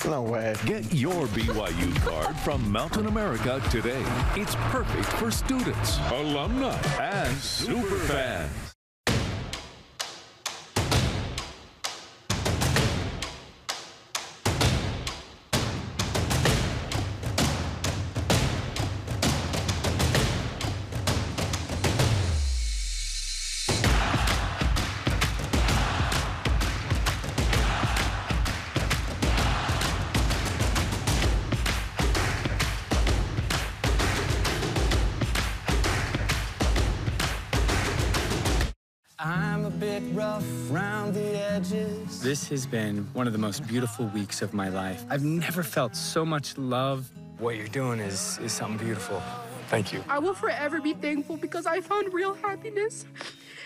No way. Get your BYU card from Mountain America today. It's perfect for students, alumni, and superfans. I'm a bit rough around the edges. This has been one of the most beautiful weeks of my life. I've never felt so much love. What you're doing is something beautiful. Thank you. I will forever be thankful because I found real happiness,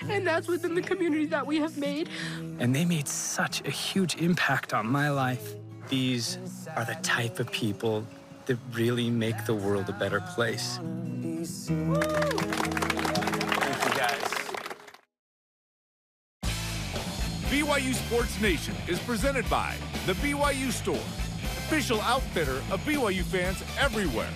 and that's within the community that we have made. And they made such a huge impact on my life. These are the type of people that really make the world a better place. Thank you, guys. BYU Sports Nation is presented by the BYU Store, official outfitter of BYU fans everywhere.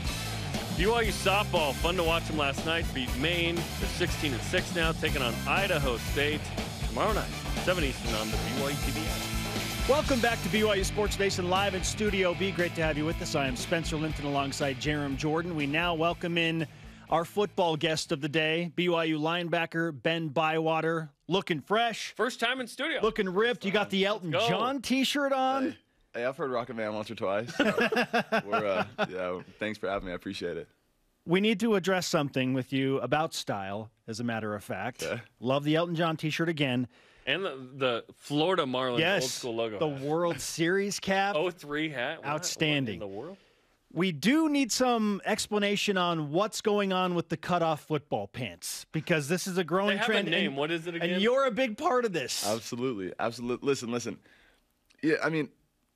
BYU softball, fun to watch them last night. Beat Maine. They're 16-6 now, taking on Idaho State tomorrow night, 7 Eastern on the BYU TV app. Welcome back to BYU Sports Nation live in Studio B. Great to have you with us. I am Spencer Linton alongside Jarom Jordan. We now welcome in our football guest of the day, BYU linebacker Ben Bywater, looking fresh. First time in studio. Looking ripped. You got the Elton John t-shirt on. Hey, I've heard Rocket Man once or twice. So thanks for having me. I appreciate it. We need to address something with you about style, as a matter of fact. Okay. Love the Elton John t-shirt again. And the Florida Marlins old school logo. The World Series cap. 03 hat. Outstanding. What in the world? We do need some explanation on what's going on with the cutoff football pants, because this is a growing They have trend. a name. What is it again? And you're a big part of this. Absolutely. Listen. Yeah, I mean,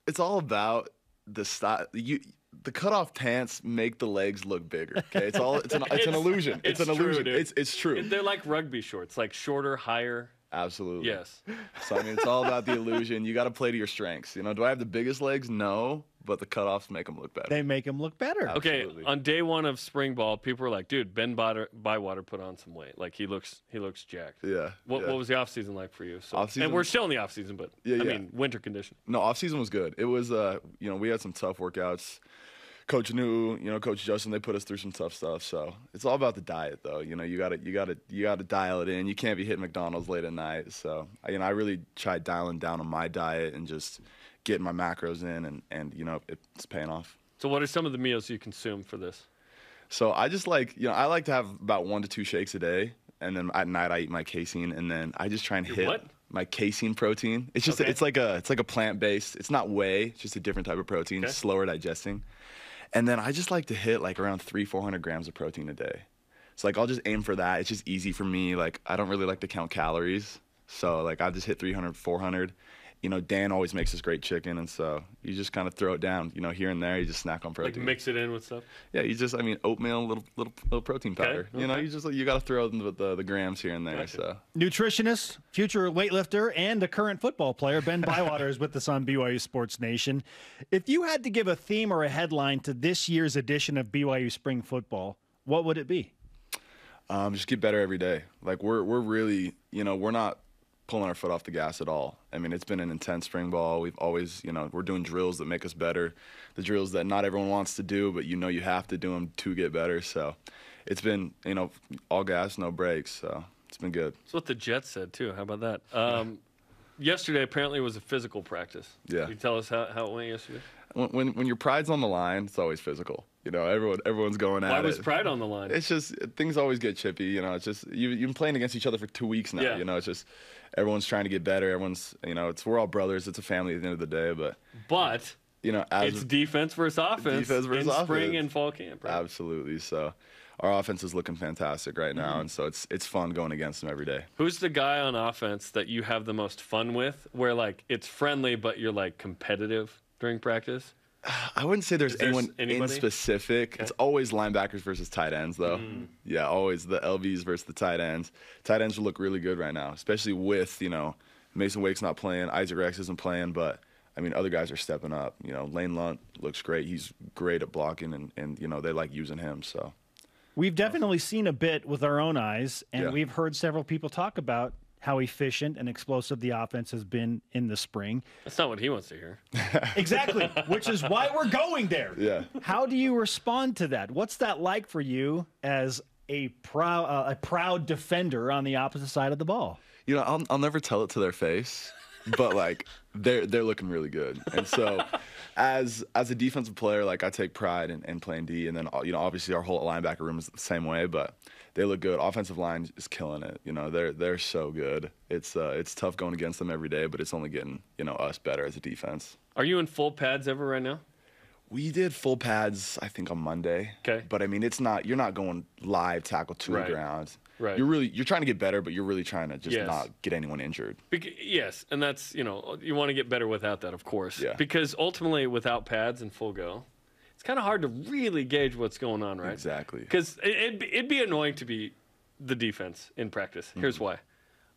it's all about the style. The cutoff pants make the legs look bigger. Okay, it's an illusion. It's an illusion. Dude. It's true. They're like rugby shorts, like shorter, higher. Absolutely. Yes. So I mean, it's all about the illusion. You got to play to your strengths. You know, do I have the biggest legs? No, but the cutoffs make them look better. They make them look better. Okay, on day one of spring ball, people were like, "Dude, Ben Bywater put on some weight. Like he looks jacked." Yeah. What was the off season like for you? So, Off-season- and we're still in the off season, but I mean winter condition. No, off season was good. It was we had some tough workouts. Coach knew, Coach Justin, they put us through some tough stuff. So it's all about the diet, though. You gotta dial it in. You can't be hitting McDonald's late at night. So I really tried dialing down on my diet and just getting my macros in, and it's paying off. So what are some of the meals you consume for this? So I just like I like to have about 1 to 2 shakes a day, and then at night I eat my casein, and then I just try and hit what? My casein protein. It's just it's like a plant based. It's not whey. It's just a different type of protein. Okay. Slower digesting. And then I just like to hit like around 300-400 grams of protein a day. So like I'll just aim for that. It's just easy for me. Like I don't really like to count calories. So like I just hit 300-400. Dan always makes this great chicken, and so you just kind of throw it down. Here and there, you just snack on protein. Like mix it in with stuff. Yeah, oatmeal, little protein powder. Okay. You got to throw the grams here and there. Gotcha. So Nutritionist, future weightlifter, and a current football player, Ben Bywater is with us on BYU Sports Nation. If you had to give a theme or a headline to this year's edition of BYU Spring Football, what would it be? Just get better every day. Like we're really, we're not pulling our foot off the gas at all. I mean, it's been an intense spring ball. We've always, we're doing drills that make us better, the drills that not everyone wants to do, but you have to do them to get better. So it's been, all gas, no brakes. So it's been good. That's what the Jets said too. How about that? yesterday apparently was a physical practice. Yeah. Can you tell us how it went yesterday? When your pride's on the line, it's always physical. You know, everyone's going at it. Why was pride on the line? It's just things always get chippy. You know, it's just you've been playing against each other for 2 weeks now. Yeah. You know, it's just everyone's trying to get better. Everyone's, you know, we're all brothers. It's a family at the end of the day. But you know, it's defense versus offense. Defense versus offense. Spring and fall camp. Right? Absolutely. So our offense is looking fantastic right now, and so it's fun going against them every day. Who's the guy on offense that you have the most fun with, where like it's friendly but you're like competitive during practice? I wouldn't say there's anyone in specific. Okay. It's always linebackers versus tight ends, though. Yeah, always the LVs versus the tight ends. Tight ends look really good right now, especially with, you know, Mason Wake's not playing, Isaac Rex isn't playing, but I mean, other guys are stepping up. You know, Lane Lunt looks great. He's great at blocking, and you know, they like using him. So we've definitely seen a bit with our own eyes, and Yeah. we've heard several people talk about how efficient and explosive the offense has been in the spring. That's not what he wants to hear. Exactly, which is why we're going there. Yeah. How do you respond to that? What's that like for you as a proud defender on the opposite side of the ball? You know, I'll never tell it to their face, but like they're looking really good. And so as a defensive player, like I take pride in playing D, and then, you know, obviously our whole linebacker room is the same way, but they look good. Offensive line is killing it. You know, they're so good. It's tough going against them every day, but it's only getting, you know, us better as a defense. Are you in full pads ever right now? We did full pads, I think, on Monday. Okay. But I mean, you're not going live tackle to Right. the ground. Right. You're trying to get better, but you're really trying to just Yes. not get anyone injured. Yes, and that's, you know, you want to get better without that, of course. Yeah. Because ultimately, without pads and full go, it's kind of hard to really gauge what's going on, right? Exactly. Because it'd be annoying to be the defense in practice. Here's why.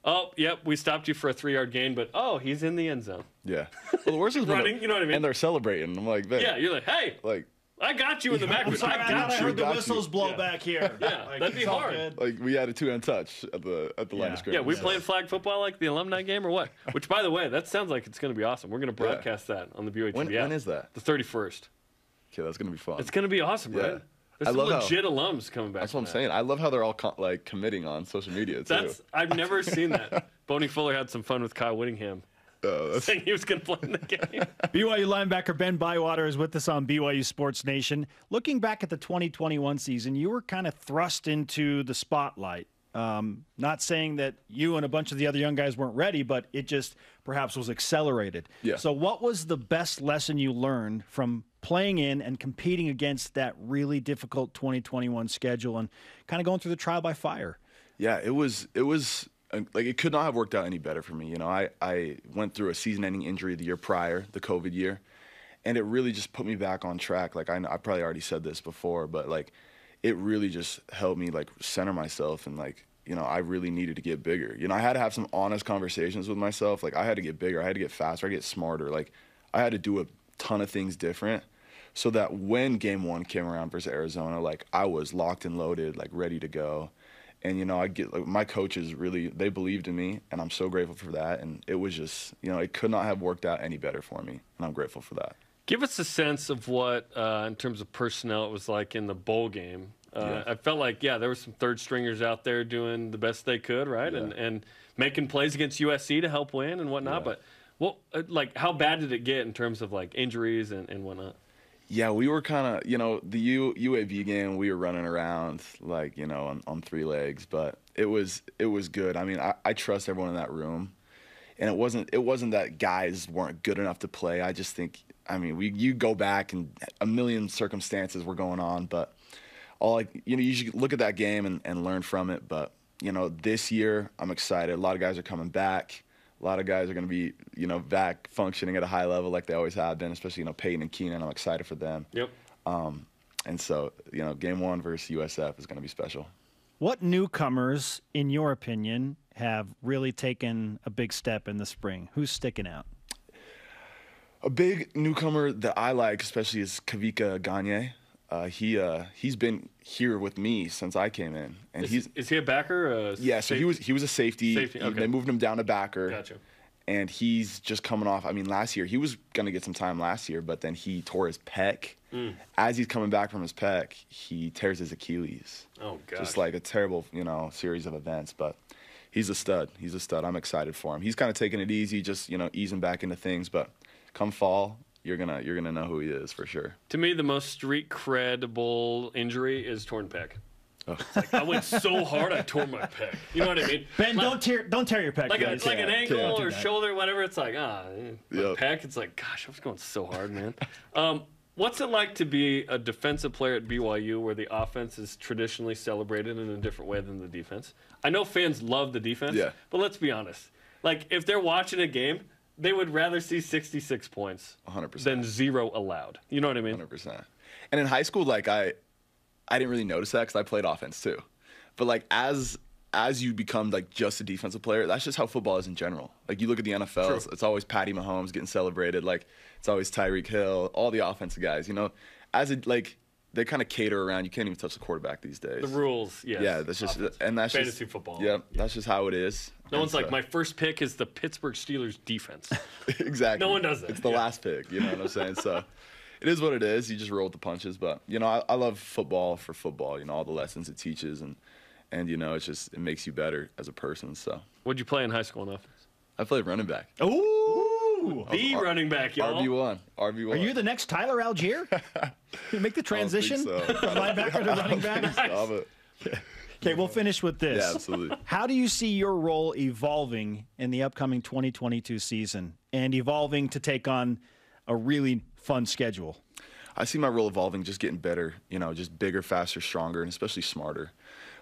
Oh, yep, we stopped you for a 3-yard gain, but he's in the end zone. Yeah. Well, the worst is when running, you know what I mean? And they're celebrating. I'm like, Yeah, you're like, hey, like I got you in the backfield. I got you. heard the whistles blow back here. Yeah, Like, that'd be it's all hard. good. like we had a 2-hand touch at the line of scrimmage. Yeah, we playing flag football like the alumni game or what? Which, by the way, that sounds like it's going to be awesome. We're going to broadcast that on the BYU TV app. When is that? The 31st. Okay, that's gonna be fun. It's going to be awesome, Yeah. right? There's some legit alums coming back. That's what I'm from saying. I love how they're all committing on social media too. I've never seen that. Boney Fuller had some fun with Kyle Whittingham. Saying he was going to play in the game. BYU linebacker Ben Bywater is with us on BYU Sports Nation. Looking back at the 2021 season, you were kind of thrust into the spotlight. Not saying that you and a bunch of the other young guys weren't ready, but it just perhaps was accelerated. Yeah. So what was the best lesson you learned from playing in and competing against that really difficult 2021 schedule and kind of going through the trial by fire? Yeah, it was like it could not have worked out any better for me. You know, I went through a season-ending injury the year prior, the COVID year, and it really just put me back on track. Like I probably already said this before, but like it really just helped me like center myself, and like, you know, I really needed to get bigger. You know, I had to have some honest conversations with myself. Like I had to get bigger, I had to get faster, I had to get smarter. Like I had to do a ton of things different so that when game 1 came around versus Arizona, like I was locked and loaded, like ready to go. And, you know, my coaches really, they believed in me, and I'm so grateful for that. And it was just, you know, it could not have worked out any better for me, and I'm grateful for that. Give us a sense of what, in terms of personnel, it was like in the bowl game. I felt like, there were some third stringers out there doing the best they could, right? Yeah. And making plays against USC to help win and whatnot. Yeah. But like, how bad did it get in terms of like injuries and whatnot? Yeah, we were kind of, you know, the UAB game, we were running around like, you know, on 3 legs, but it was good. I mean, I trust everyone in that room, and it wasn't that guys weren't good enough to play. I just think, I mean, you go back and a million circumstances were going on, but you should look at that game and learn from it. But, you know, this year I'm excited. A lot of guys are coming back. A lot of guys are going to be, you know, back functioning at a high level like they always have been, especially, you know, Peyton and Keenan. I'm excited for them. Yep. And so, you know, game 1 versus USF is going to be special. What newcomers, in your opinion, have really taken a big step in the spring? Who's sticking out? A big newcomer that I like, especially, is Kavika Gagne. He's been here with me since I came in, and is he a backer? Yeah, so he was a safety. Okay. They moved him down to backer. Gotcha. And he's just coming off. I mean, last year he was gonna get some time last year, but then he tore his pec. As he's coming back from his pec, he tears his Achilles. Oh, gosh. Just like a terrible, you know, series of events. But He's a stud. He's a stud. I'm excited for him. He's kind of taking it easy, just, you know, easing back into things. But come fall, you're gonna know who he is for sure. To me, the most street credible injury is torn pec. Oh. It's like, I went so hard I tore my pec. You know what I mean? Ben, don't tear your pec. Like, guys. like an ankle or that. shoulder, whatever. It's like, my pec. It's like, gosh, I was going so hard, man. What's it like to be a defensive player at BYU where the offense is traditionally celebrated in a different way than the defense? I know fans love the defense, but let's be honest. Like, if they're watching a game, they would rather see 66 points 100%. than 0 allowed. You know what I mean? 100%. And in high school, like, I didn't really notice that because I played offense too. But, like, as you become, like, just a defensive player, that's just how football is in general. Like, you look at the NFL, it's always Patty Mahomes getting celebrated. Like, it's always Tyreek Hill, all the offensive guys, you know. Like, they kind of cater around. You can't even touch the quarterback these days. The rules, yes. Yeah, that's just fantasy football. Yeah, that's just how it is. No one's like, my first pick is the Pittsburgh Steelers defense. Exactly. No one does that. It's the last pick, you know what I'm saying? So it is what it is. You just roll with the punches. But, you know, I love football for football, you know, all the lessons it teaches. And you know, it makes you better as a person. So what'd you play in high school in offense? I played running back. Ooh, the running back, y'all. RB1. Are you the next Tyler Algier? You make the transition from linebacker to running back? Stop it. Okay, we'll finish with this. Yeah, absolutely. How do you see your role evolving in the upcoming 2022 season and evolving to take on a really fun schedule? I see my role evolving, just getting better, you know, just bigger, faster, stronger, and especially smarter.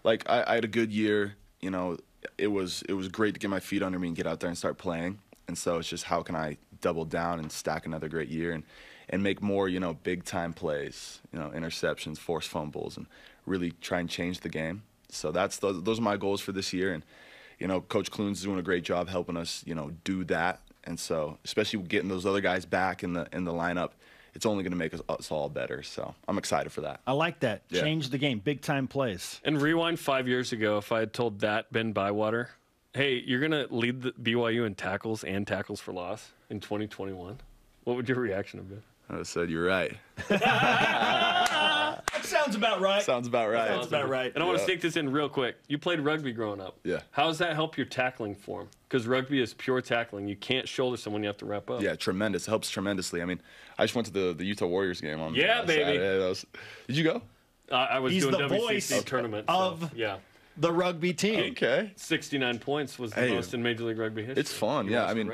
Like, I had a good year, you know, it was great to get my feet under me and get out there and start playing. And so it's just how can I double down and stack another great year and make more, you know, big-time plays, you know, interceptions, forced fumbles, and really try and change the game. So those are my goals for this year. And, you know, Coach Clune's doing a great job helping us, you know, do that. And so especially getting those other guys back in the lineup, it's only going to make us all better. So I'm excited for that. I like that. Yeah. Change the game. Big-time plays. And rewind 5 years ago, if I had told that Ben Bywater, hey, you're going to lead the BYU in tackles and tackles for loss in 2021, what would your reaction have been? I would have said, you're right. That sounds about right. Sounds about right. Sounds about right. And I want to sneak this in real quick. You played rugby growing up. Yeah. How does that help your tackling form? Because rugby is pure tackling. You can't shoulder someone. You have to wrap up. Yeah, tremendous. It helps tremendously. I mean, I just went to the Utah Warriors game on baby. Saturday. Did you go? I was He's doing the WCC voice tournament. of the rugby team. Okay. 69 points was the most in Major League Rugby history. It's fun. Yeah, I mean,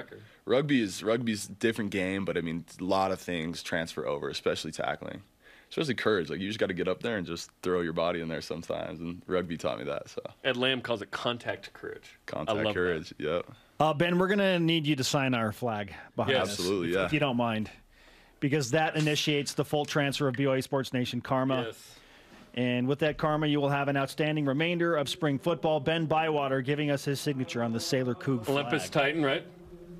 rugby's a different game, but I mean, a lot of things transfer over, especially tackling. Especially courage. Like, you just got to get up there and just throw your body in there sometimes. And rugby taught me that. So Ed Lamb calls it contact courage. Contact courage. Yep. Ben, we're going to need you to sign our flag behind us. Absolutely, if you don't mind. Because that initiates the full transfer of BYU Sports Nation karma. Yes. And with that karma, you will have an outstanding remainder of spring football. Ben Bywater giving us his signature on the Sailor Coug flag. Olympus Titan, right?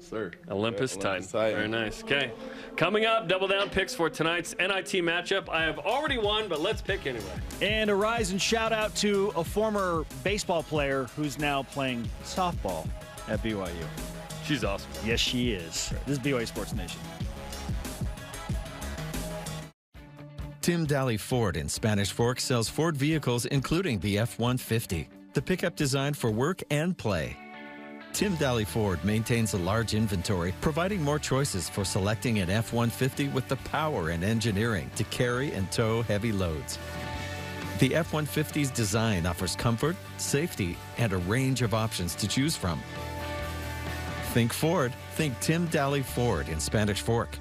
Sir. Olympus Titan. Very nice. Okay. Coming up, double down picks for tonight's NIT matchup. I have already won, but let's pick anyway. And a rise and shout out to a former baseball player who's now playing softball at BYU. She's awesome. Yes, she is. This is BYU Sports Nation. Tim Daly Ford in Spanish Fork sells Ford vehicles including the F-150, the pickup designed for work and play. Tim Daly Ford maintains a large inventory, providing more choices for selecting an F-150 with the power and engineering to carry and tow heavy loads. The F-150's design offers comfort, safety, and a range of options to choose from. Think Ford, think Tim Daly Ford in Spanish Fork.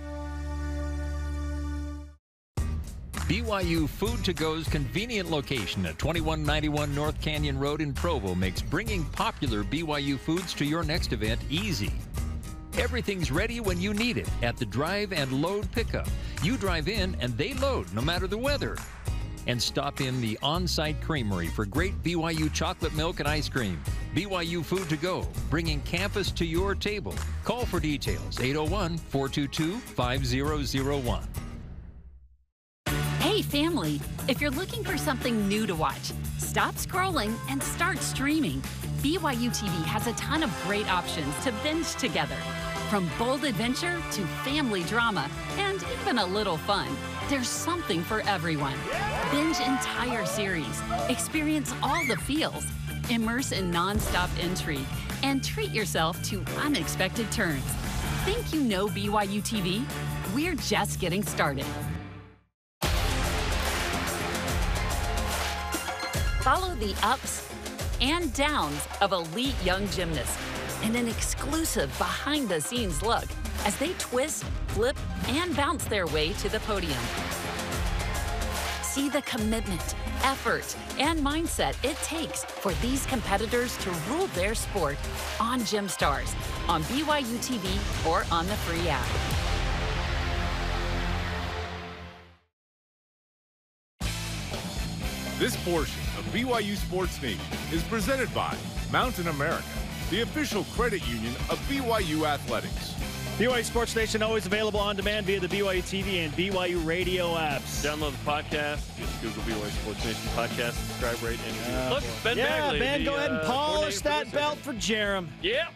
BYU Food2go's convenient location at 2191 North Canyon Road in Provo makes bringing popular BYU foods to your next event easy. Everything's ready when you need it at the drive and load pickup. You drive in and they load no matter the weather. And stop in the on-site creamery for great BYU chocolate milk and ice cream. BYU Food2go, bringing campus to your table. Call for details, 801-422-5001. Hey family, if you're looking for something new to watch, stop scrolling and start streaming. BYU TV has a ton of great options to binge together. From bold adventure to family drama and even a little fun, there's something for everyone. Binge entire series, experience all the feels, immerse in nonstop intrigue, and treat yourself to unexpected turns. Think you know BYU TV? We're just getting started. Follow the ups and downs of elite young gymnasts in an exclusive behind-the-scenes look as they twist, flip, and bounce their way to the podium. See the commitment, effort, and mindset it takes for these competitors to rule their sport on Gym Stars, on BYU TV, or on the free app. This portion of BYU Sports Nation is presented by Mountain America, the official credit union of BYU Athletics. BYU Sports Nation always available on demand via the BYU TV and BYU radio apps. Download the podcast. Just Google BYU Sports Nation podcast. Subscribe, rate, and look, Ben Bagley. Ben, go ahead and polish that belt for Jarom. Yeah.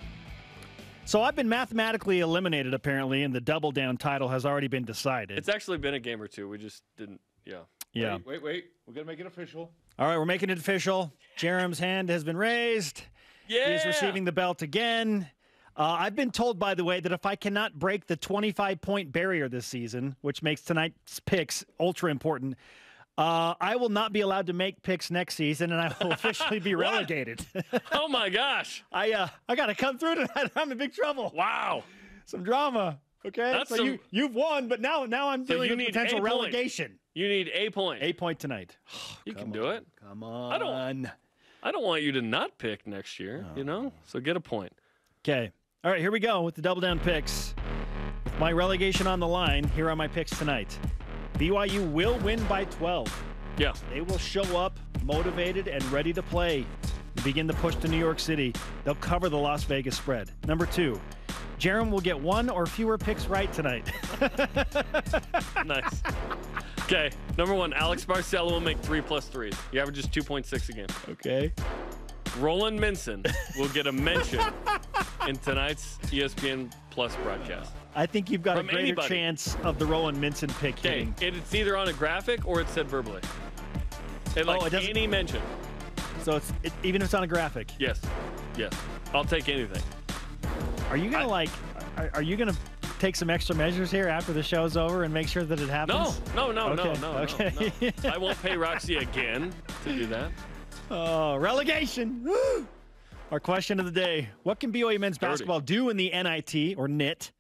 So I've been mathematically eliminated, apparently, and the double down title has already been decided. It's actually been a game or two. We just didn't, Yeah. Wait. We're going to make it official. All right, we're making it official. Jarom's hand has been raised. Yeah. He is receiving the belt again. I've been told, by the way, that if I cannot break the 25-point barrier this season, which makes tonight's picks ultra important, I will not be allowed to make picks next season, and I will officially be relegated. Oh, my gosh. I got to come through tonight. I'm in big trouble. Wow. Some drama. Okay? That's so you've won, but now I'm dealing with potential relegation. You need a point. A point tonight. You can do it. Come on. I don't want you to not pick next year, So get a point. Okay. All right, here we go with the double down picks. With my relegation on the line, here are my picks tonight. BYU will win by 12. Yeah. They will show up motivated and ready to play. Begin the push to New York City. They'll cover the Las Vegas spread. Number 2, Jarom will get 1 or fewer picks right tonight. Nice. Okay, number 1, Alex Barcelo will make 3 plus 3s. He averages 2.6 a game. Okay. Roland Minson will get a mention in tonight's ESPN Plus broadcast. I think you've got a greater chance of the Roland Minson pick hitting. It's either on a graphic or it's said verbally. It doesn't any mention. So even if it's on a graphic. Yes. I'll take anything. Are you gonna Are you gonna take some extra measures here after the show's over and make sure that it happens? No. Okay. I won't pay Roxy again to do that. Oh, relegation. Woo! Our question of the day: what can BYU men's basketball do in the NIT or NIT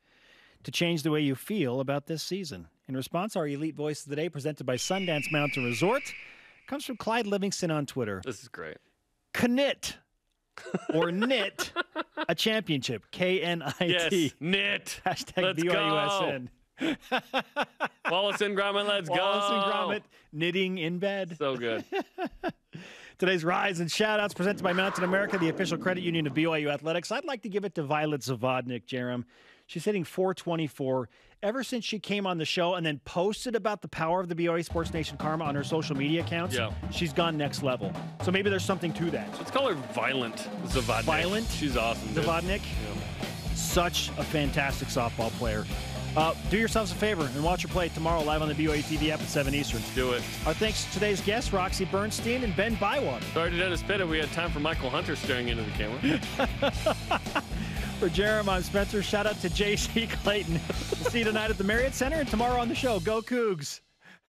to change the way you feel about this season? In response, our elite voice of the day, presented by Sundance Mountain Resort, comes from Clyde Livingston on Twitter. This is great. Knit or knit a championship. KNIT. Yes, knit. Hashtag Let's BYUSN. Wallace and Gromit, let's go. Wallace and Gromit, knitting in bed. So good. Today's Rise and Shoutouts presented by Mountain America, the official credit union of BYU Athletics. I'd like to give it to Violet Zavodnik, Jarom. She's hitting .424 ever since she came on the show and then posted about the power of the BYU Sports Nation Karma on her social media accounts. Yeah. She's gone next level. So maybe there's something to that. Let's call her Violent Zavodnik. Violent? She's awesome. Zavodnik? Yeah. Such a fantastic softball player. Do yourselves a favor and watch her play tomorrow live on the BYU TV app at 7 Eastern. Do it. Our thanks to today's guests, Roxy Bernstein Ben Bywater. Sorry to Dennis Pitta. We had time for Michael Hunter staring into the camera. For Jarom, I'm Spencer. Shout out to J.C. Clayton. We'll see you tonight at the Marriott Center and tomorrow on the show. Go Cougs.